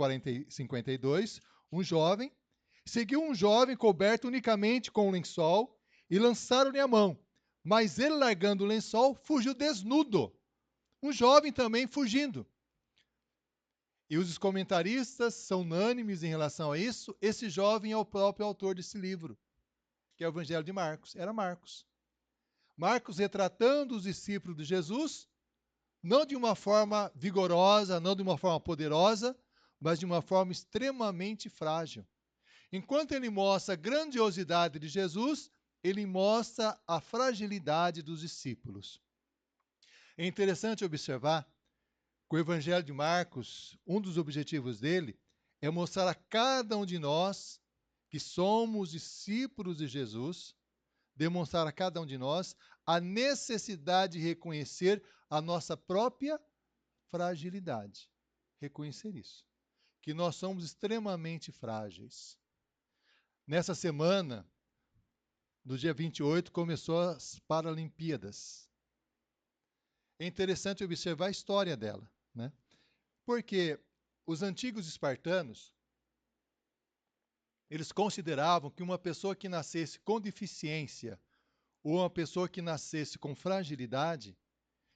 52, um jovem, seguiu um jovem coberto unicamente com um lençol e lançaram-lhe a mão. Mas ele, largando o lençol, fugiu desnudo. Um jovem também fugindo. E os comentaristas são unânimes em relação a isso. Esse jovem é o próprio autor desse livro, que é o Evangelho de Marcos. Era Marcos. Marcos retratando os discípulos de Jesus, não de uma forma vigorosa, não de uma forma poderosa, mas de uma forma extremamente frágil. Enquanto ele mostra a grandiosidade de Jesus, ele mostra a fragilidade dos discípulos. É interessante observar que o Evangelho de Marcos, um dos objetivos dele, é mostrar a cada um de nós que somos discípulos de Jesus, demonstrar a cada um de nós a necessidade de reconhecer a nossa própria fragilidade. Reconhecer isso. Que nós somos extremamente frágeis. Nessa semana, no dia 28, começou as Paralimpíadas. É interessante observar a história dela, né? Porque os antigos espartanos, eles consideravam que uma pessoa que nascesse com deficiência ou uma pessoa que nascesse com fragilidade,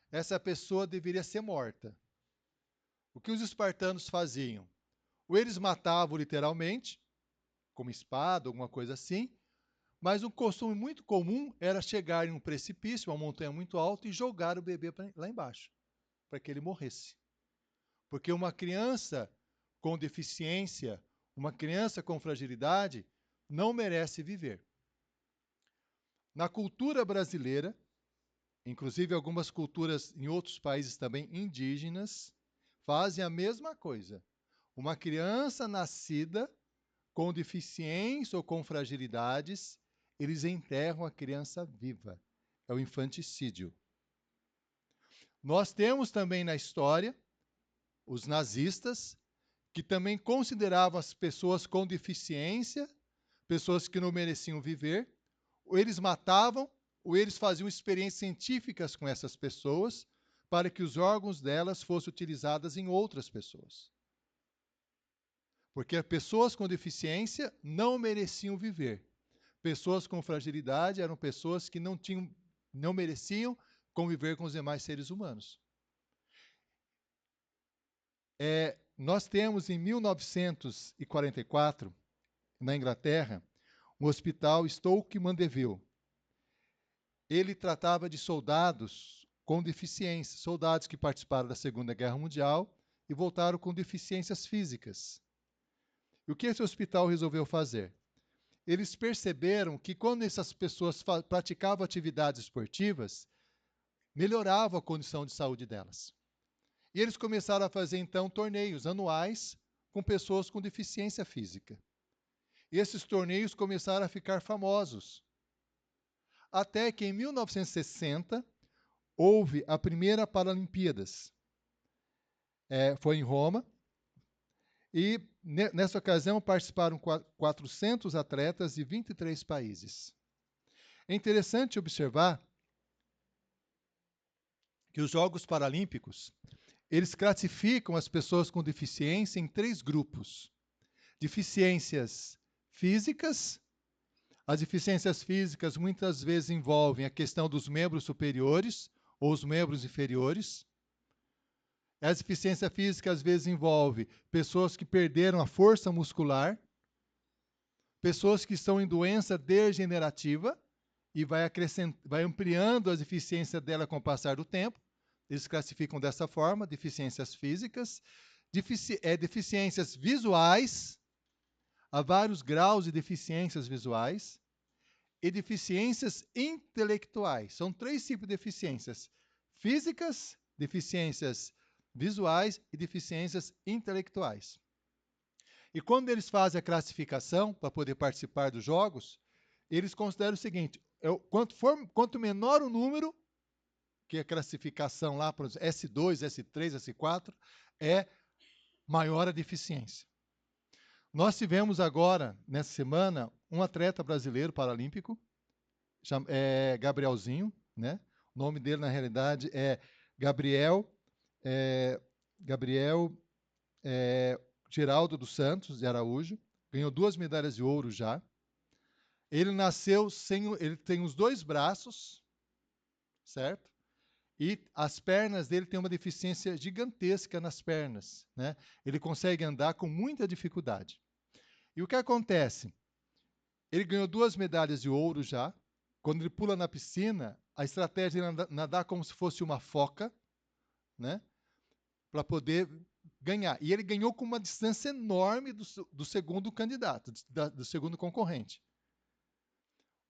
essa pessoa deveria ser morta. O que os espartanos faziam? Ou eles matavam literalmente, com uma espada, alguma coisa assim, mas um costume muito comum era chegar em um precipício, uma montanha muito alta, e jogar o bebê lá embaixo, para que ele morresse. Porque uma criança com deficiência, uma criança com fragilidade, não merece viver. Na cultura brasileira, inclusive algumas culturas em outros países também indígenas, fazem a mesma coisa. Uma criança nascida com deficiência ou com fragilidades, eles enterram a criança viva. É o infanticídio. Nós temos também na história os nazistas, que também consideravam as pessoas com deficiência, pessoas que não mereciam viver, ou eles matavam, ou eles faziam experiências científicas com essas pessoas, para que os órgãos delas fossem utilizados em outras pessoas. Porque pessoas com deficiência não mereciam viver. Pessoas com fragilidade eram pessoas que não mereciam conviver com os demais seres humanos. Nós temos em 1944, na Inglaterra, um hospital Stoke Mandeville. Ele tratava de soldados com deficiência, soldados que participaram da Segunda Guerra Mundial e voltaram com deficiências físicas. E o que esse hospital resolveu fazer? Eles perceberam que quando essas pessoas praticavam atividades esportivas, melhorava a condição de saúde delas. E eles começaram a fazer, então, torneios anuais com pessoas com deficiência física. E esses torneios começaram a ficar famosos. Até que, em 1960, houve a primeira Paralimpíadas. Foi em Roma. E, nessa ocasião, participaram 400 atletas de 23 países. É interessante observar que os Jogos Paralímpicos, eles classificam as pessoas com deficiência em 3 grupos. Deficiências físicas. As deficiências físicas muitas vezes envolvem a questão dos membros superiores ou os membros inferiores. As deficiências físicas às vezes envolvem pessoas que perderam a força muscular, pessoas que estão em doença degenerativa e vai ampliando as deficiências dela com o passar do tempo. Eles classificam dessa forma, deficiências físicas, deficiências visuais, há vários graus de deficiências visuais, e deficiências intelectuais. São 3 tipos de deficiências: físicas, deficiências visuais e deficiências intelectuais. E quando eles fazem a classificação para poder participar dos jogos, eles consideram o seguinte: quanto menor o número, que é a classificação lá para os S2, S3, S4, é maior a deficiência. Nós tivemos agora, nessa semana, um atleta brasileiro paralímpico, Gabrielzinho, né? O nome dele, na realidade, é Gabriel Geraldo dos Santos de Araújo, ganhou 2 medalhas de ouro já. Ele nasceu ele tem os 2 braços, certo? E as pernas dele têm uma deficiência gigantesca nas pernas, né? Ele consegue andar com muita dificuldade. E o que acontece? Ele ganhou 2 medalhas de ouro já. Quando ele pula na piscina, a estratégia é nadar como se fosse uma foca, né? Para poder ganhar. E ele ganhou com uma distância enorme do segundo candidato, do segundo concorrente.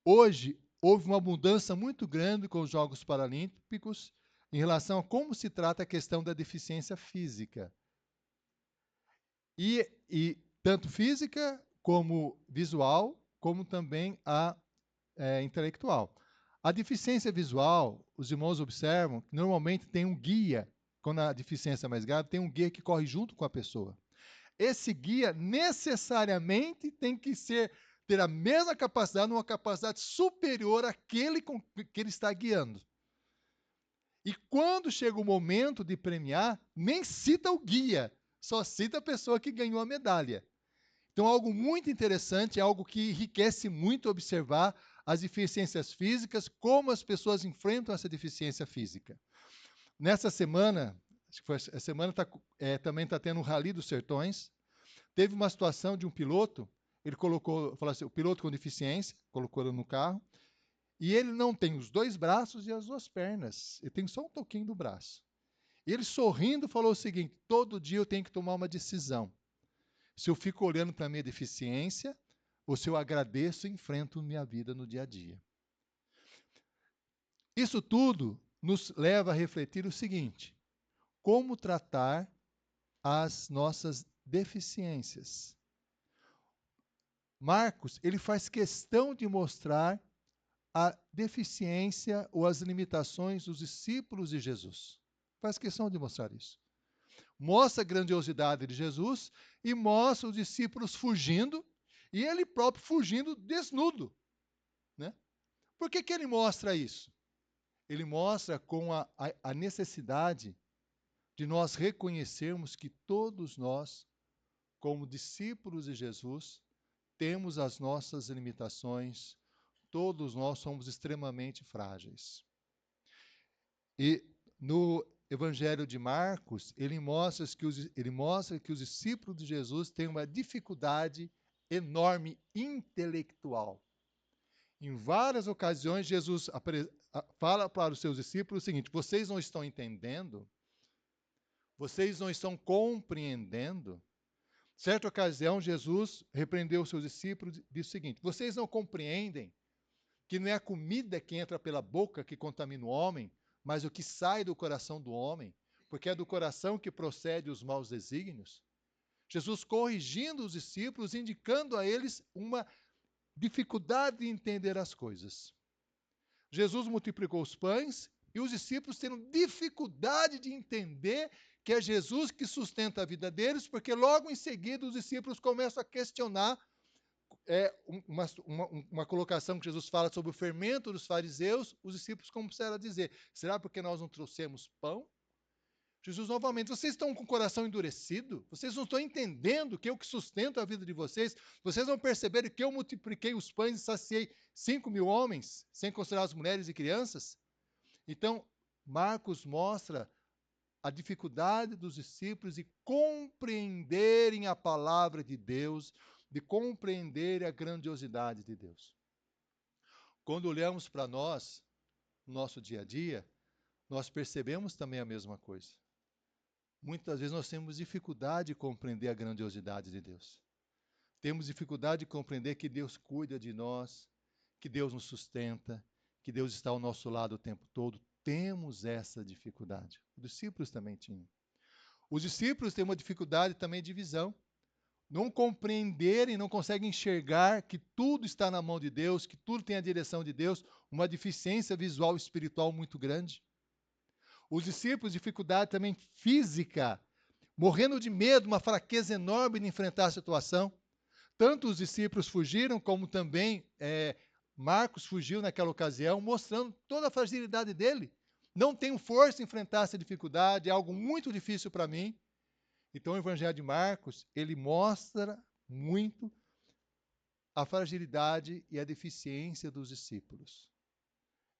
Hoje, houve uma mudança muito grande com os Jogos Paralímpicos em relação a como se trata a questão da deficiência física. E tanto física, como visual, como também a intelectual. A deficiência visual, os irmãos observam que normalmente tem um guia, quando a deficiência é mais grave, tem um guia que corre junto com a pessoa. Esse guia necessariamente tem que ter a mesma capacidade, uma capacidade superior àquele que ele está guiando. E quando chega o momento de premiar, nem cita o guia, só cita a pessoa que ganhou a medalha. Então, algo muito interessante, algo que enriquece muito observar as deficiências físicas, como as pessoas enfrentam essa deficiência física. Nessa semana, acho que foi a semana também está tendo o Rally dos Sertões, teve uma situação de um piloto, ele falou assim, o piloto com deficiência, colocou ele no carro, e ele não tem os 2 braços e as 2 pernas, ele tem só um toquinho do braço. E ele sorrindo falou o seguinte: todo dia eu tenho que tomar uma decisão. Se eu fico olhando para a minha deficiência, ou se eu agradeço e enfrento minha vida no dia a dia. Isso tudo nos leva a refletir o seguinte: como tratar as nossas deficiências. Marcos, ele faz questão de mostrar a deficiência ou as limitações dos discípulos de Jesus. Faz questão de mostrar isso. Mostra a grandiosidade de Jesus e mostra os discípulos fugindo e ele próprio fugindo desnudo, né? Por que ele mostra isso? Ele mostra com a necessidade de nós reconhecermos que todos nós, como discípulos de Jesus, temos as nossas limitações, todos nós somos extremamente frágeis. E no Evangelho de Marcos, ele mostra que os discípulos de Jesus têm uma dificuldade enorme intelectual. Em várias ocasiões, Jesus fala para os seus discípulos o seguinte: vocês não estão entendendo? Vocês não estão compreendendo? Certa ocasião, Jesus repreendeu os seus discípulos e disse o seguinte: vocês não compreendem que não é a comida que entra pela boca que contamina o homem, mas o que sai do coração do homem, porque é do coração que procede os maus desígnios? Jesus corrigindo os discípulos, indicando a eles uma dificuldade de entender as coisas. Jesus multiplicou os pães e os discípulos tendo dificuldade de entender que é Jesus que sustenta a vida deles, porque logo em seguida os discípulos começam a questionar uma colocação que Jesus fala sobre o fermento dos fariseus. Os discípulos começaram a dizer: será porque nós não trouxemos pão? Jesus novamente: vocês estão com o coração endurecido? Vocês não estão entendendo que eu que sustento a vida de vocês? Vocês não perceberam que eu multipliquei os pães e saciei 5.000 homens, sem considerar as mulheres e crianças? Então, Marcos mostra a dificuldade dos discípulos de compreenderem a palavra de Deus, de compreenderem a grandiosidade de Deus. Quando olhamos para nós, no nosso dia a dia, nós percebemos também a mesma coisa. Muitas vezes nós temos dificuldade de compreender a grandiosidade de Deus. Temos dificuldade de compreender que Deus cuida de nós, que Deus nos sustenta, que Deus está ao nosso lado o tempo todo. Temos essa dificuldade. Os discípulos também tinham. Os discípulos têm uma dificuldade também de visão. Não compreenderem, não conseguem enxergar que tudo está na mão de Deus, que tudo tem a direção de Deus, uma deficiência visual e espiritual muito grande. Os discípulos, dificuldade também física, morrendo de medo, uma fraqueza enorme de enfrentar a situação. Tanto os discípulos fugiram, como também Marcos fugiu naquela ocasião, mostrando toda a fragilidade dele. Não tenho força em enfrentar essa dificuldade, é algo muito difícil para mim. Então o Evangelho de Marcos, ele mostra muito a fragilidade e a deficiência dos discípulos.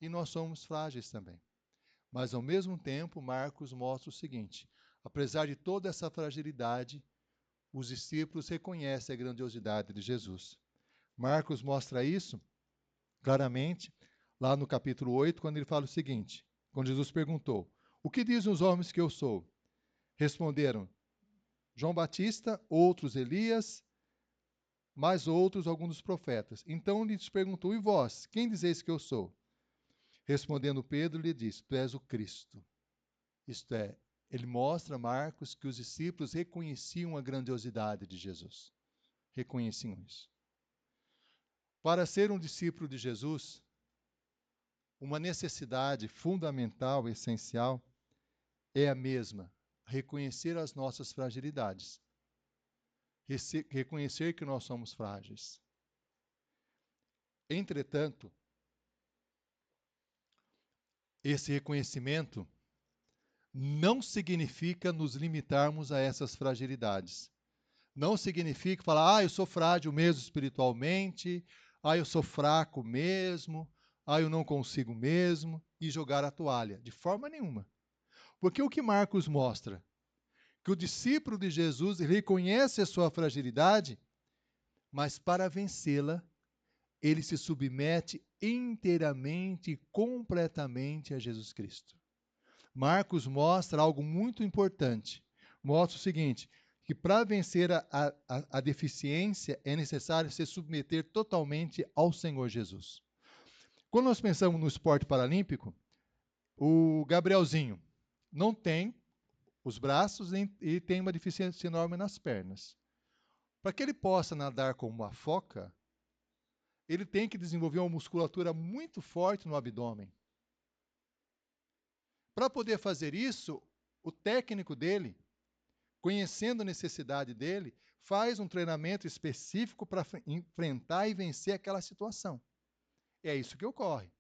E nós somos frágeis também. Mas, ao mesmo tempo, Marcos mostra o seguinte: apesar de toda essa fragilidade, os discípulos reconhecem a grandiosidade de Jesus. Marcos mostra isso claramente lá no capítulo 8, quando ele fala o seguinte, quando Jesus perguntou: o que dizem os homens que eu sou? Responderam: João Batista, outros Elias, mais outros alguns dos profetas. Então lhes perguntou: e vós, quem dizeis que eu sou? Respondendo Pedro, lhe disse: tu és o Cristo. Isto é, ele mostra, Marcos, que os discípulos reconheciam a grandiosidade de Jesus. Reconheciam isso. Para ser um discípulo de Jesus, uma necessidade fundamental, essencial, é a mesma: reconhecer as nossas fragilidades. Reconhecer que nós somos frágeis. Entretanto, esse reconhecimento não significa nos limitarmos a essas fragilidades. Não significa falar: eu sou frágil mesmo espiritualmente, eu sou fraco mesmo, eu não consigo mesmo, e jogar a toalha. De forma nenhuma. Porque o que Marcos mostra? Que o discípulo de Jesus reconhece a sua fragilidade, mas para vencê-la, ele se submete inteiramente e completamente a Jesus Cristo. Marcos mostra algo muito importante. Mostra o seguinte, que para vencer a deficiência é necessário se submeter totalmente ao Senhor Jesus. Quando nós pensamos no esporte paralímpico, o Gabrielzinho não tem os braços e tem uma deficiência enorme nas pernas. Para que ele possa nadar como uma foca, ele tem que desenvolver uma musculatura muito forte no abdômen. Para poder fazer isso, o técnico dele, conhecendo a necessidade dele, faz um treinamento específico para enfrentar e vencer aquela situação. É isso que ocorre,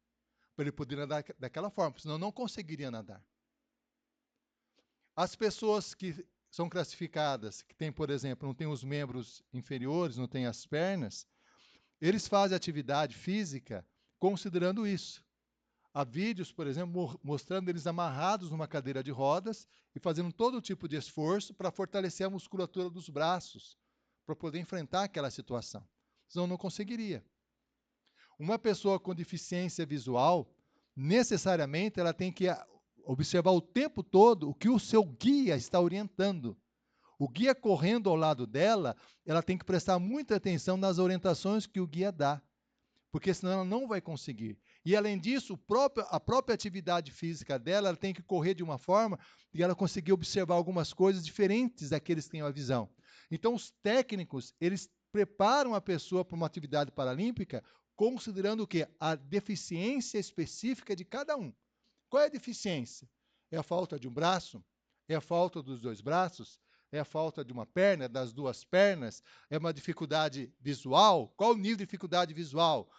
para ele poder nadar daquela forma, senão não conseguiria nadar. As pessoas que são classificadas, que têm, por exemplo, não têm os membros inferiores, não têm as pernas, eles fazem atividade física considerando isso. Há vídeos, por exemplo, mostrando eles amarrados numa cadeira de rodas e fazendo todo tipo de esforço para fortalecer a musculatura dos braços, para poder enfrentar aquela situação. Senão não conseguiria. Uma pessoa com deficiência visual, necessariamente ela tem que observar o tempo todo o que o seu guia está orientando. O guia correndo ao lado dela, ela tem que prestar muita atenção nas orientações que o guia dá, porque senão ela não vai conseguir. E, além disso, a própria atividade física dela, ela tem que correr de uma forma e ela conseguir observar algumas coisas diferentes daqueles que têm a visão. Então, os técnicos, eles preparam a pessoa para uma atividade paralímpica considerando o quê? A deficiência específica de cada um. Qual é a deficiência? É a falta de um braço? É a falta dos dois braços? É a falta de uma perna, das duas pernas? É uma dificuldade visual? Qual o nível de dificuldade visual?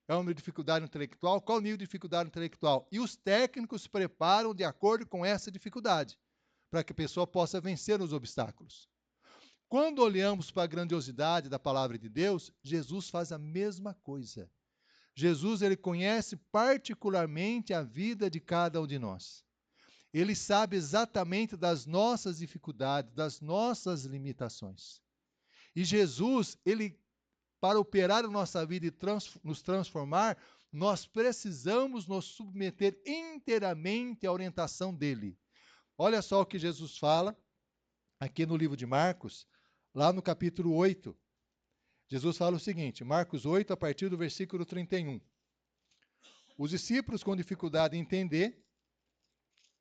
É uma dificuldade intelectual? Qual o nível de dificuldade intelectual? E os técnicos preparam de acordo com essa dificuldade, para que a pessoa possa vencer os obstáculos. Quando olhamos para a grandiosidade da palavra de Deus, Jesus faz a mesma coisa. Jesus, ele conhece particularmente a vida de cada um de nós. Ele sabe exatamente das nossas dificuldades, das nossas limitações. E Jesus, ele, para operar a nossa vida e nos transformar, nós precisamos nos submeter inteiramente à orientação dele. Olha só o que Jesus fala aqui no livro de Marcos, lá no capítulo 8. Jesus fala o seguinte, Marcos 8, a partir do versículo 31. Os discípulos com dificuldade em entender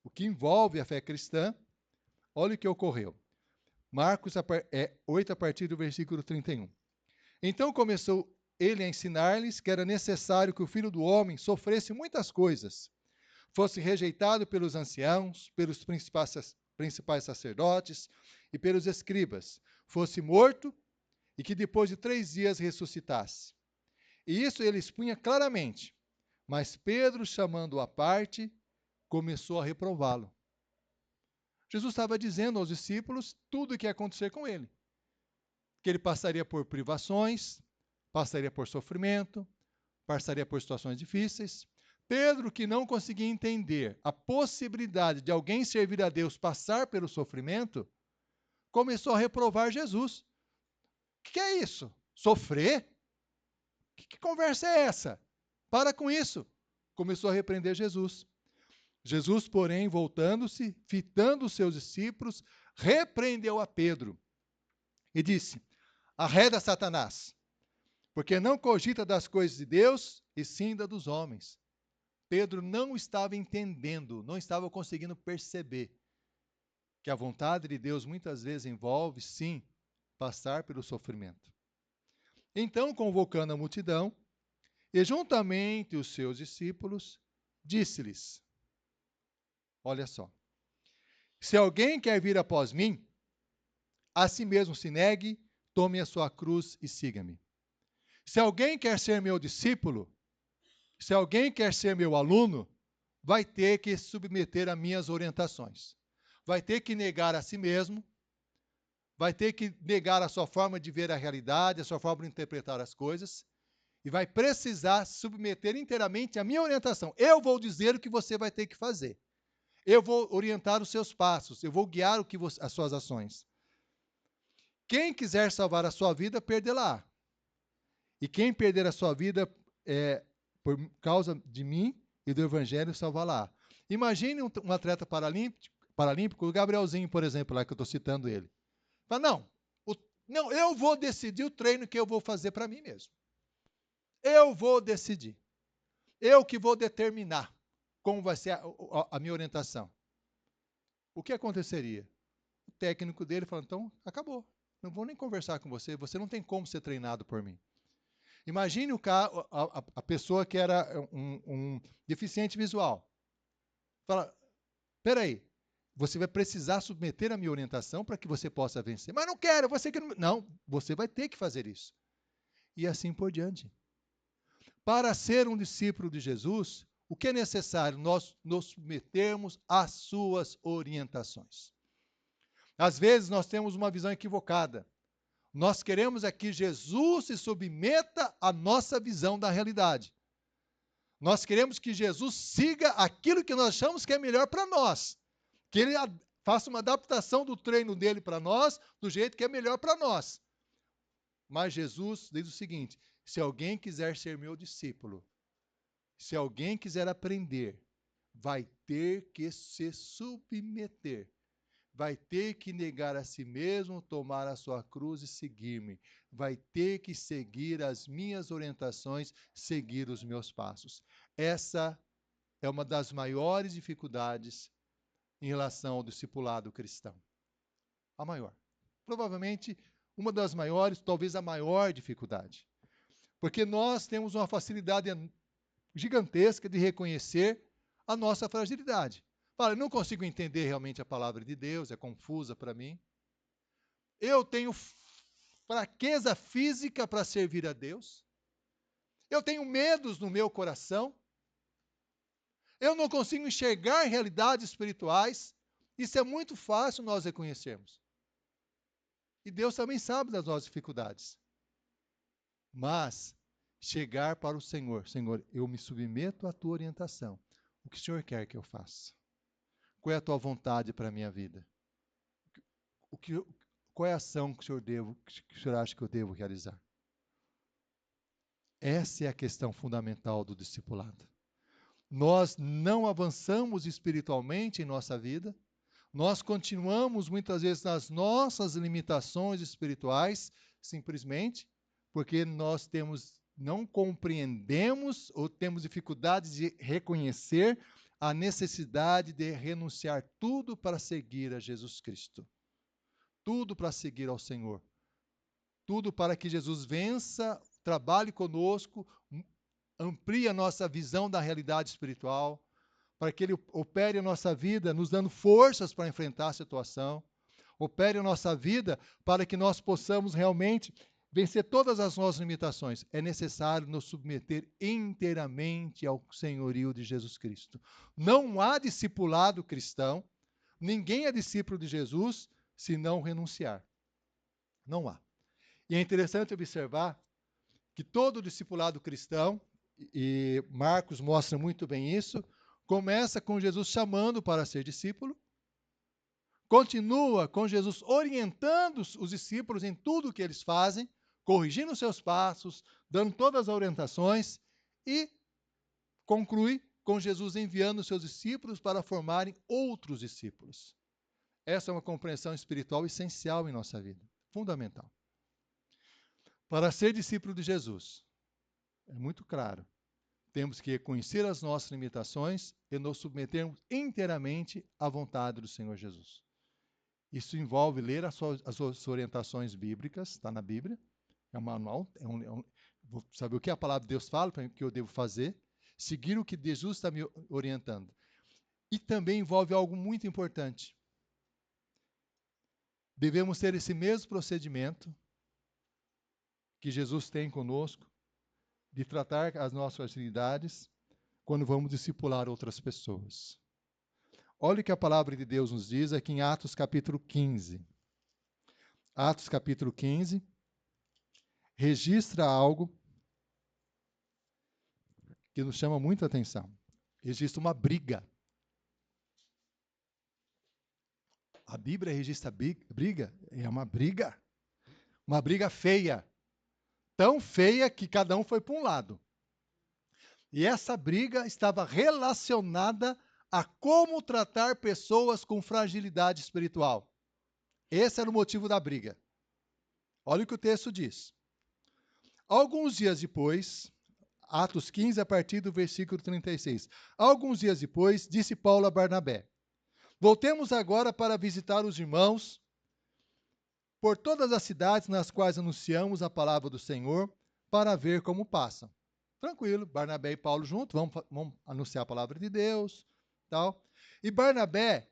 o que envolve a fé cristã, olha o que ocorreu. Marcos 8, a partir do versículo 31. Então começou ele a ensinar-lhes que era necessário que o Filho do Homem sofresse muitas coisas, fosse rejeitado pelos anciãos, pelos principais sacerdotes e pelos escribas, fosse morto e que depois de 3 dias ressuscitasse. E isso ele expunha claramente, mas Pedro, chamando-o à parte, começou a reprová-lo. Jesus estava dizendo aos discípulos tudo o que ia acontecer com ele. Que ele passaria por privações, passaria por sofrimento, passaria por situações difíceis. Pedro, que não conseguia entender a possibilidade de alguém servir a Deus passar pelo sofrimento, começou a reprovar Jesus. O que é isso? Sofrer? Que conversa é essa? Para com isso. Começou a repreender Jesus. Jesus, porém, voltando-se, fitando os seus discípulos, repreendeu a Pedro e disse: arreda, Satanás, porque não cogita das coisas de Deus, e sim da dos homens. Pedro não estava entendendo, não estava conseguindo perceber que a vontade de Deus muitas vezes envolve, sim, passar pelo sofrimento. Então, convocando a multidão, e juntamente os seus discípulos, disse-lhes: olha só, se alguém quer vir após mim, a si mesmo se negue, tome a sua cruz e siga-me. Se alguém quer ser meu discípulo, se alguém quer ser meu aluno, vai ter que submeter a minhas orientações. Vai ter que negar a si mesmo, vai ter que negar a sua forma de ver a realidade, a sua forma de interpretar as coisas, e vai precisar submeter inteiramente a minha orientação. Eu vou dizer o que você vai ter que fazer. Eu vou orientar os seus passos, eu vou guiar as suas ações. Quem quiser salvar a sua vida, perdê-la. E quem perder a sua vida por causa de mim e do Evangelho, salvá-la. Imagine um atleta paralímpico, o Gabrielzinho, por exemplo, lá que eu estou citando ele. Fala, não, eu vou decidir o treino que eu vou fazer para mim mesmo. Eu vou decidir. Eu que vou determinar como vai ser a minha orientação. O que aconteceria? O técnico dele falou, então, acabou. Não vou nem conversar com você, você não tem como ser treinado por mim. Imagine a pessoa que era um deficiente visual. Fala, peraí, você vai precisar submeter a minha orientação para que você possa vencer. Mas não quero, você que não... Não, você vai ter que fazer isso. E assim por diante. Para ser um discípulo de Jesus, o que é necessário? Nós nos submetermos às suas orientações. Às vezes nós temos uma visão equivocada. Nós queremos que Jesus se submeta à nossa visão da realidade. Nós queremos que Jesus siga aquilo que nós achamos que é melhor para nós. Que ele faça uma adaptação do treino dele para nós, do jeito que é melhor para nós. Mas Jesus diz o seguinte, se alguém quiser ser meu discípulo, Se alguém quiser aprender, vai ter que se submeter. Vai ter que negar a si mesmo, tomar a sua cruz e seguir-me. Vai ter que seguir as minhas orientações, seguir os meus passos. Essa é uma das maiores dificuldades em relação ao discipulado cristão. A maior. Provavelmente uma das maiores, talvez a maior dificuldade. Porque nós temos uma facilidade gigantesca de reconhecer a nossa fragilidade. Fala, eu não consigo entender realmente a palavra de Deus, é confusa para mim. Eu tenho fraqueza física para servir a Deus. Eu tenho medos no meu coração. Eu não consigo enxergar realidades espirituais. Isso é muito fácil nós reconhecermos. E Deus também sabe das nossas dificuldades. Mas chegar para o Senhor, Senhor, eu me submeto à tua orientação. O que o Senhor quer que eu faça? Qual é a tua vontade para a minha vida? Qual é a ação que o Senhor acha que eu devo realizar? Essa é a questão fundamental do discipulado. Nós não avançamos espiritualmente em nossa vida, nós continuamos muitas vezes nas nossas limitações espirituais, simplesmente porque nós não compreendemos ou temos dificuldade de reconhecer a necessidade de renunciar tudo para seguir a Jesus Cristo. Tudo para seguir ao Senhor. Tudo para que Jesus vença, trabalhe conosco, amplie a nossa visão da realidade espiritual, para que Ele opere a nossa vida, nos dando forças para enfrentar a situação, opere a nossa vida para que nós possamos realmente vencer todas as nossas limitações. É necessário nos submeter inteiramente ao senhorio de Jesus Cristo. Não há discipulado cristão, ninguém é discípulo de Jesus se não renunciar. Não há. E é interessante observar que todo discipulado cristão, e Marcos mostra muito bem isso, começa com Jesus chamando para ser discípulo, continua com Jesus orientando os discípulos em tudo o que eles fazem, corrigindo seus passos, dando todas as orientações e conclui com Jesus enviando seus discípulos para formarem outros discípulos. Essa é uma compreensão espiritual essencial em nossa vida, fundamental. Para ser discípulo de Jesus, é muito claro, temos que reconhecer as nossas limitações e nos submetermos inteiramente à vontade do Senhor Jesus. Isso envolve ler as suas orientações bíblicas, está na Bíblia, é um manual, vou saber o que a palavra de Deus fala, o que eu devo fazer, seguir o que Jesus está me orientando. E também envolve algo muito importante. Devemos ter esse mesmo procedimento que Jesus tem conosco, de tratar as nossas fragilidades quando vamos discipular outras pessoas. Olha o que a palavra de Deus nos diz aqui em Atos capítulo 15. Atos capítulo 15 registra algo que nos chama muita atenção. Registra uma briga. A Bíblia registra briga, é uma briga feia. Tão feia que cada um foi para um lado. E essa briga estava relacionada a como tratar pessoas com fragilidade espiritual. Esse era o motivo da briga. Olha o que o texto diz. Alguns dias depois, Atos 15, a partir do versículo 36. Alguns dias depois, disse Paulo a Barnabé: voltemos agora para visitar os irmãos por todas as cidades nas quais anunciamos a palavra do Senhor, para ver como passam. Tranquilo, Barnabé e Paulo juntos, vamos anunciar a palavra de Deus, tal. E Barnabé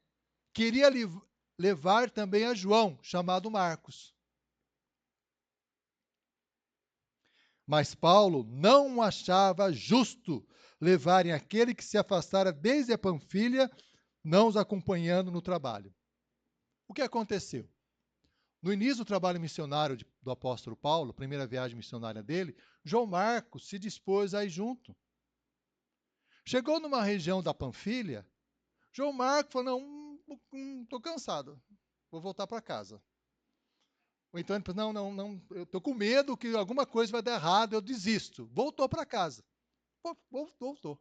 queria levar também a João, chamado Marcos. Mas Paulo não achava justo levarem aquele que se afastara desde a Panfilha, não os acompanhando no trabalho. O que aconteceu? No início do trabalho missionário do apóstolo Paulo, primeira viagem missionária dele, João Marcos se dispôs a ir junto. Chegou numa região da Panfilha, João Marcos falou, não, estou cansado, vou voltar para casa. Ou então ele falou, não, eu estou com medo que alguma coisa vai dar errado, eu desisto. Voltou para casa. Voltou.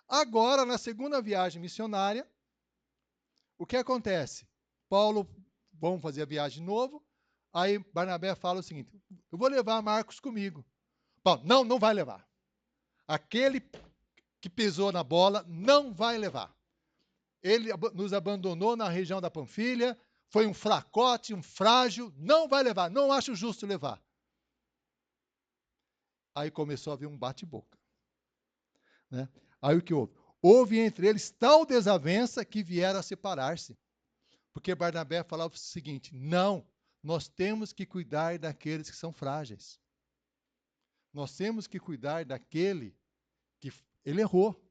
Agora, na segunda viagem missionária, o que acontece? Paulo, vamos fazer a viagem de novo. Aí Barnabé fala o seguinte: eu vou levar Marcos comigo. Paulo, não vai levar. Aquele que pisou na bola não vai levar. Ele nos abandonou na região da Panfilha, foi um fracote, um frágil, não vai levar, não acho justo levar. Aí começou a haver um bate-boca. Né? Aí o que houve? Houve entre eles tal desavença que vieram a separar-se. Porque Barnabé falava o seguinte: não, nós temos que cuidar daqueles que são frágeis. Nós temos que cuidar daquele que ele errou,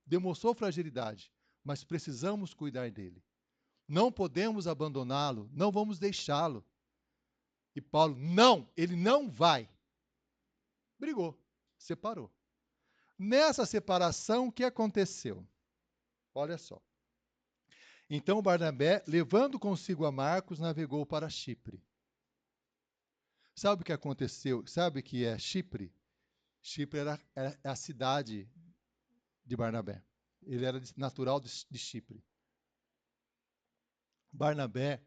demonstrou fragilidade, mas precisamos cuidar dele. Não podemos abandoná-lo, não vamos deixá-lo. E Paulo, não, ele não vai. Brigou, separou. Nessa separação, o que aconteceu? Olha só. Então Barnabé, levando consigo a Marcos, navegou para Chipre. Sabe o que aconteceu? Sabe o que é Chipre? Chipre era a cidade de Barnabé. Ele era natural de Chipre. Barnabé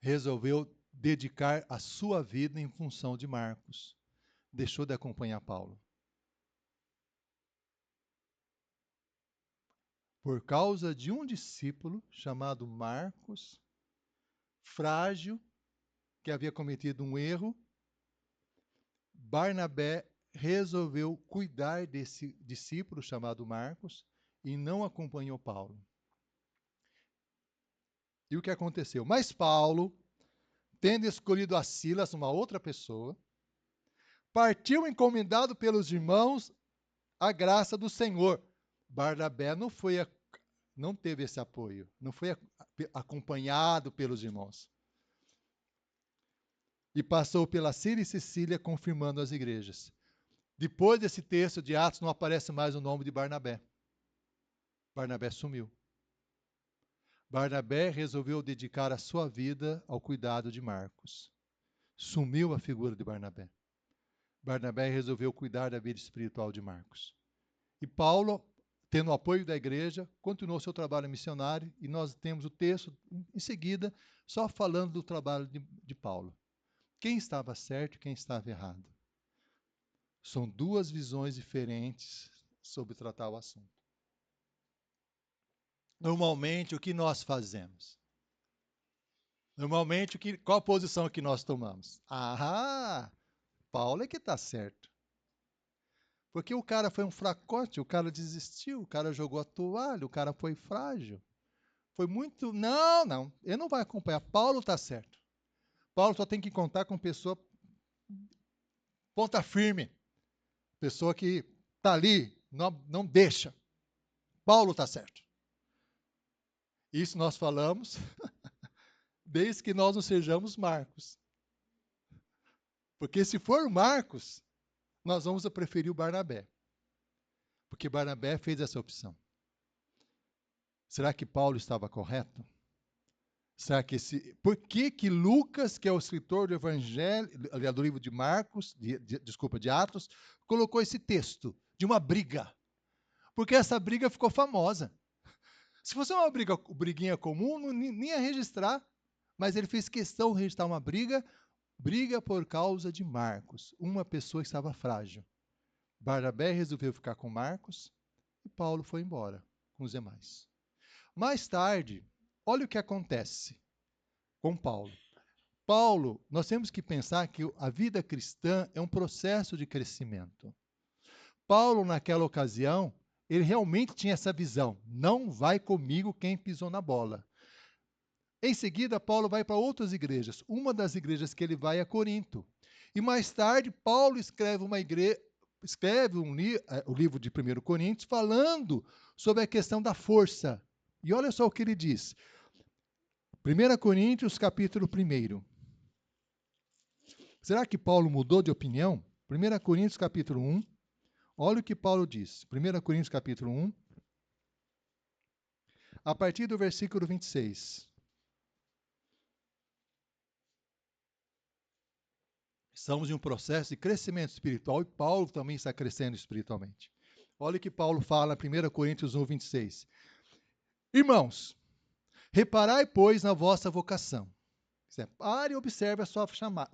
resolveu dedicar a sua vida em função de Marcos. Deixou de acompanhar Paulo. Por causa de um discípulo chamado Marcos, frágil, que havia cometido um erro, Barnabé resolveu cuidar desse discípulo chamado Marcos e não acompanhou Paulo. E o que aconteceu? Mas Paulo, tendo escolhido a Silas, uma outra pessoa, partiu encomendado pelos irmãos a graça do Senhor. Barnabé não teve esse apoio, não foi acompanhado pelos irmãos. E passou pela Síria e Sicília, confirmando as igrejas. Depois desse texto de Atos, não aparece mais o nome de Barnabé. Barnabé sumiu. Barnabé resolveu dedicar a sua vida ao cuidado de Marcos. Sumiu a figura de Barnabé. Barnabé resolveu cuidar da vida espiritual de Marcos. E Paulo, tendo o apoio da igreja, continuou seu trabalho missionário, e nós temos o texto em seguida, só falando do trabalho de Paulo. Quem estava certo e quem estava errado. São duas visões diferentes sobre tratar o assunto. Normalmente, o que nós fazemos? Normalmente, qual a posição que nós tomamos? Paulo é que está certo. Porque o cara foi um fracote, o cara desistiu, o cara jogou a toalha, o cara foi frágil. Foi muito... Não, ele não vai acompanhar. Paulo está certo. Paulo só tem que contar com pessoa ponta firme. Pessoa que está ali, não deixa. Paulo está certo. Isso nós falamos desde que nós não sejamos Marcos. Porque se for Marcos, nós vamos preferir o Barnabé. Porque Barnabé fez essa opção. Será que Paulo estava correto? Será que por que Lucas, que é o escritor do Evangelho, do livro de Marcos, de Atos, colocou esse texto de uma briga? Porque essa briga ficou famosa. Se fosse uma briguinha comum, nem ia registrar. Mas ele fez questão de registrar uma briga por causa de Marcos, uma pessoa que estava frágil. Barnabé resolveu ficar com Marcos e Paulo foi embora com os demais. Mais tarde, olha o que acontece com Paulo. Paulo, nós temos que pensar que a vida cristã é um processo de crescimento. Paulo, naquela ocasião, ele realmente tinha essa visão. Não vai comigo quem pisou na bola. Em seguida, Paulo vai para outras igrejas. Uma das igrejas que ele vai é Corinto. E mais tarde, Paulo escreve o livro de 1 Coríntios falando sobre a questão da força. E olha só o que ele diz. 1 Coríntios, capítulo 1. Será que Paulo mudou de opinião? 1 Coríntios, capítulo 1. Olha o que Paulo diz. 1 Coríntios, capítulo 1. A partir do versículo 26. Estamos em um processo de crescimento espiritual e Paulo também está crescendo espiritualmente. Olha o que Paulo fala em 1 Coríntios 1, 26. Irmãos, reparai, pois, na vossa vocação. Pare e observe o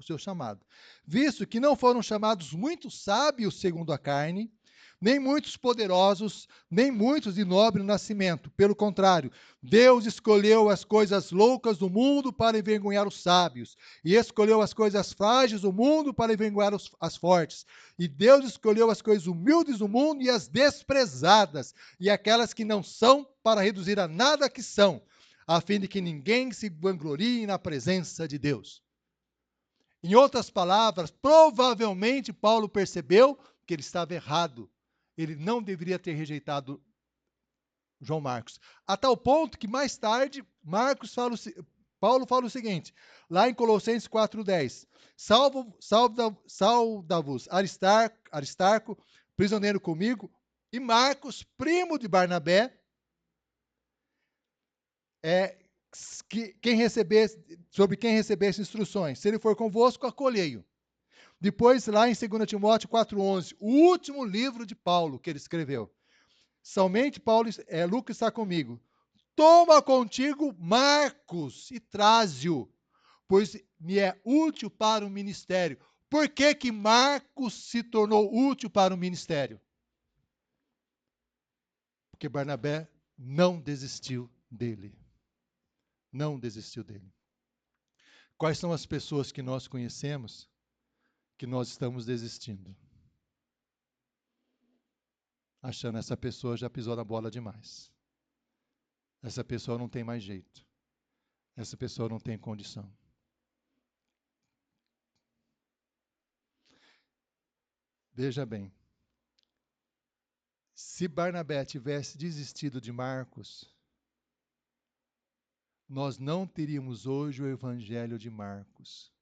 seu chamado. Visto que não foram chamados muitos sábios segundo a carne, nem muitos poderosos, nem muitos de nobre nascimento. Pelo contrário, Deus escolheu as coisas loucas do mundo para envergonhar os sábios, e escolheu as coisas frágeis do mundo para envergonhar as fortes. E Deus escolheu as coisas humildes do mundo e as desprezadas, e aquelas que não são, para reduzir a nada que são, a fim de que ninguém se vanglorie na presença de Deus. Em outras palavras, provavelmente Paulo percebeu que ele estava errado. Ele não deveria ter rejeitado João Marcos. A tal ponto que mais tarde, Paulo fala o seguinte, lá em Colossenses 4,10. Sauda-vos Aristarco, prisioneiro comigo, e Marcos, primo de Barnabé, sobre quem recebesse instruções. Se ele for convosco, acolhei-o. Depois, lá em 2 Timóteo 4,11, o último livro de Paulo que ele escreveu. Somente Lucas está comigo. Toma contigo Marcos e traze-o, pois me é útil para o ministério. Por que que Marcos se tornou útil para o ministério? Porque Barnabé não desistiu dele. Não desistiu dele. Quais são as pessoas que nós conhecemos que nós estamos desistindo? Achando essa pessoa já pisou na bola demais. Essa pessoa não tem mais jeito. Essa pessoa não tem condição. Veja bem. Se Barnabé tivesse desistido de Marcos, nós não teríamos hoje o Evangelho de Marcos,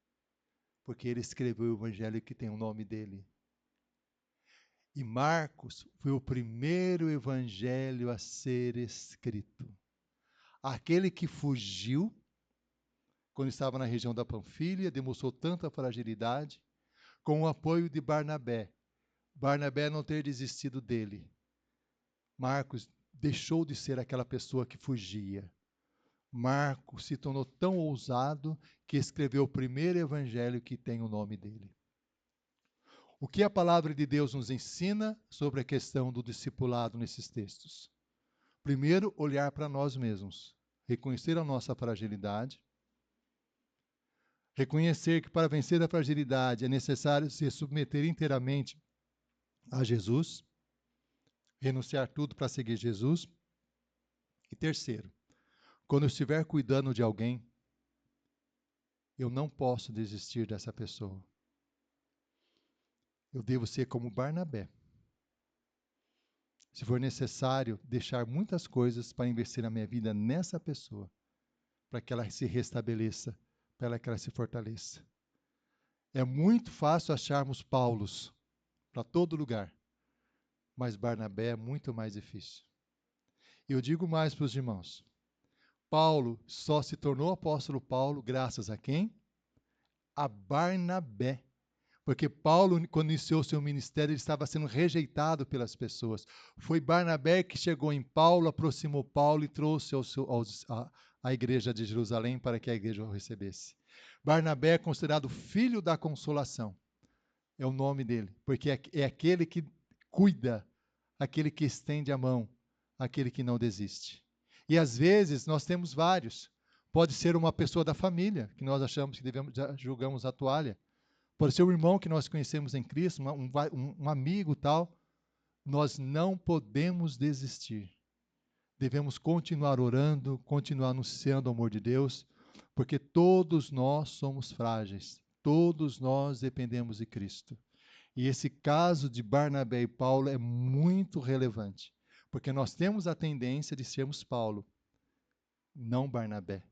porque ele escreveu o Evangelho que tem o nome dele. E Marcos foi o primeiro Evangelho a ser escrito. Aquele que fugiu, quando estava na região da Panfilha, demonstrou tanta fragilidade, com o apoio de Barnabé. Barnabé não ter desistido dele. Marcos deixou de ser aquela pessoa que fugia. Marcos se tornou tão ousado que escreveu o primeiro evangelho que tem o nome dele. O que a palavra de Deus nos ensina sobre a questão do discipulado nesses textos? Primeiro, olhar para nós mesmos, reconhecer a nossa fragilidade, reconhecer que para vencer a fragilidade é necessário se submeter inteiramente a Jesus, renunciar tudo para seguir Jesus. E terceiro, quando eu estiver cuidando de alguém, eu não posso desistir dessa pessoa. Eu devo ser como Barnabé. Se for necessário, deixar muitas coisas para investir na minha vida nessa pessoa, para que ela se restabeleça, para que ela se fortaleça. É muito fácil acharmos Paulos para todo lugar, mas Barnabé é muito mais difícil. Eu digo mais para os irmãos. Paulo só se tornou apóstolo Paulo graças a quem? A Barnabé. Porque Paulo, quando iniciou seu ministério, ele estava sendo rejeitado pelas pessoas. Foi Barnabé que chegou em Paulo, aproximou Paulo e trouxe a igreja de Jerusalém para que a igreja o recebesse. Barnabé é considerado filho da consolação. É o nome dele, porque é aquele que cuida, aquele que estende a mão, aquele que não desiste. E às vezes nós temos vários. Pode ser uma pessoa da família, que nós achamos que julgamos a toalha. Pode ser um irmão que nós conhecemos em Cristo, um amigo tal. Nós não podemos desistir. Devemos continuar orando, continuar anunciando o amor de Deus, porque todos nós somos frágeis. Todos nós dependemos de Cristo. E esse caso de Barnabé e Paulo é muito relevante, porque nós temos a tendência de sermos Paulo, não Barnabé.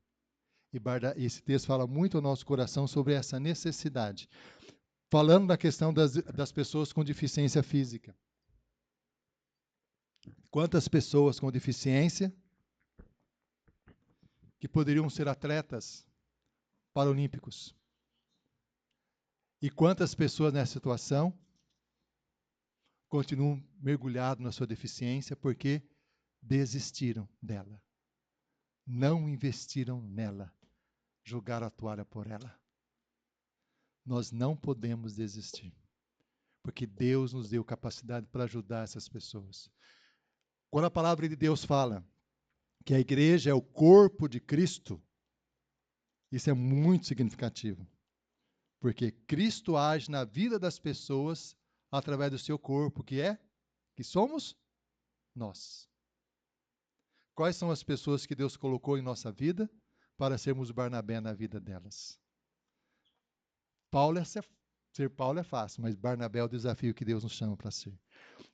E esse texto fala muito ao nosso coração sobre essa necessidade. Falando da questão das pessoas com deficiência física. Quantas pessoas com deficiência que poderiam ser atletas paralímpicos? E quantas pessoas nessa situação continuam mergulhados na sua deficiência porque desistiram dela. Não investiram nela. Jogaram a toalha por ela. Nós não podemos desistir. Porque Deus nos deu capacidade para ajudar essas pessoas. Quando a palavra de Deus fala que a igreja é o corpo de Cristo, isso é muito significativo. Porque Cristo age na vida das pessoas através do seu corpo, que somos nós. Quais são as pessoas que Deus colocou em nossa vida para sermos Barnabé na vida delas? Ser Paulo é fácil, mas Barnabé é o desafio que Deus nos chama para ser.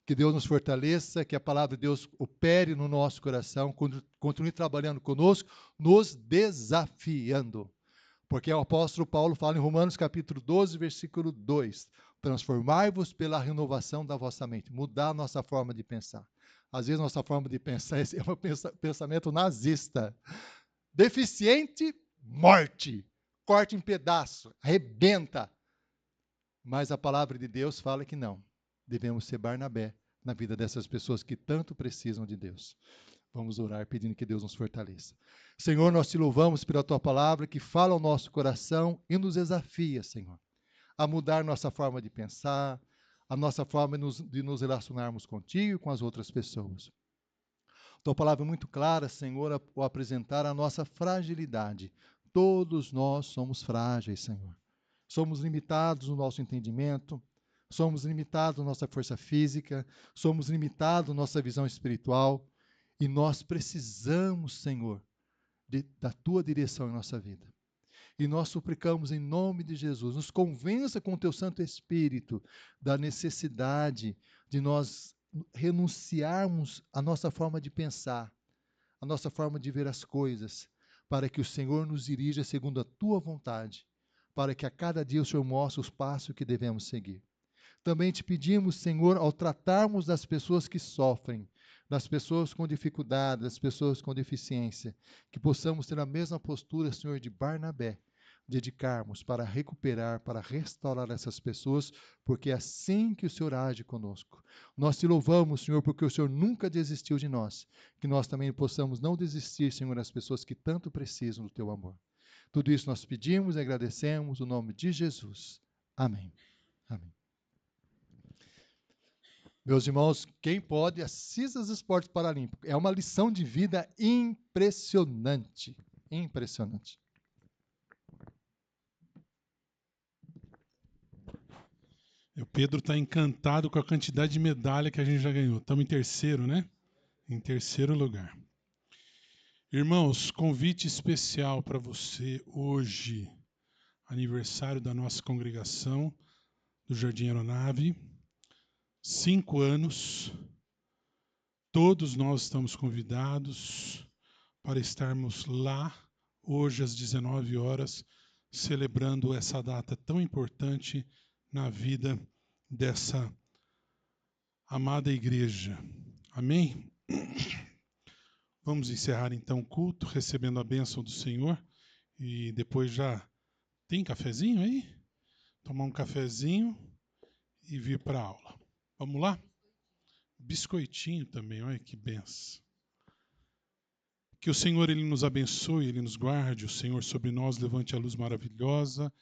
Que Deus nos fortaleça, que a palavra de Deus opere no nosso coração, continue trabalhando conosco, nos desafiando. Porque o apóstolo Paulo fala em Romanos capítulo 12, versículo 2, transformai-vos pela renovação da vossa mente, mudar a nossa forma de pensar. Às vezes nossa forma de pensar é um pensamento nazista. Deficiente, morte, corte em pedaço, arrebenta. Mas a palavra de Deus fala que não. Devemos ser Barnabé na vida dessas pessoas que tanto precisam de Deus. Vamos orar pedindo que Deus nos fortaleça. Senhor, nós te louvamos pela tua palavra que fala ao nosso coração e nos desafia, Senhor, a mudar nossa forma de pensar, a nossa forma de nos relacionarmos contigo e com as outras pessoas. Tua palavra é muito clara, Senhor, ao apresentar a nossa fragilidade. Todos nós somos frágeis, Senhor. Somos limitados no nosso entendimento, somos limitados na nossa força física, somos limitados na nossa visão espiritual. E nós precisamos, Senhor, da tua direção em nossa vida. E nós suplicamos em nome de Jesus, nos convença com o teu Santo Espírito da necessidade de nós renunciarmos à nossa forma de pensar, à nossa forma de ver as coisas, para que o Senhor nos dirija segundo a tua vontade, para que a cada dia o Senhor mostre os passos que devemos seguir. Também te pedimos, Senhor, ao tratarmos das pessoas que sofrem, das pessoas com dificuldade, das pessoas com deficiência, que possamos ter a mesma postura, Senhor, de Barnabé, dedicarmos para recuperar, para restaurar essas pessoas, porque é assim que o Senhor age conosco. Nós te louvamos, Senhor, porque o Senhor nunca desistiu de nós, que nós também possamos não desistir, Senhor, das pessoas que tanto precisam do teu amor. Tudo isso nós pedimos e agradecemos no nome de Jesus. Amém. Amém. Meus irmãos, quem pode, assista aos esportes paralímpicos. É uma lição de vida impressionante. Impressionante. O Pedro está encantado com a quantidade de medalha que a gente já ganhou. Estamos em terceiro, né? Em terceiro lugar. Irmãos, convite especial para você hoje, aniversário da nossa congregação do Jardim Aeronave. 5 anos, todos nós estamos convidados para estarmos lá, hoje às 19 horas, celebrando essa data tão importante na vida dessa amada igreja. Amém? Vamos encerrar então o culto, recebendo a bênção do Senhor, e depois já tem cafezinho aí? Tomar um cafezinho e vir para a aula. Vamos lá? Biscoitinho também, olha que benção. Que o Senhor ele nos abençoe, ele nos guarde, o Senhor sobre nós levante a luz maravilhosa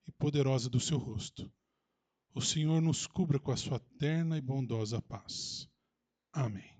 e poderosa do seu rosto. O Senhor nos cubra com a sua terna e bondosa paz. Amém.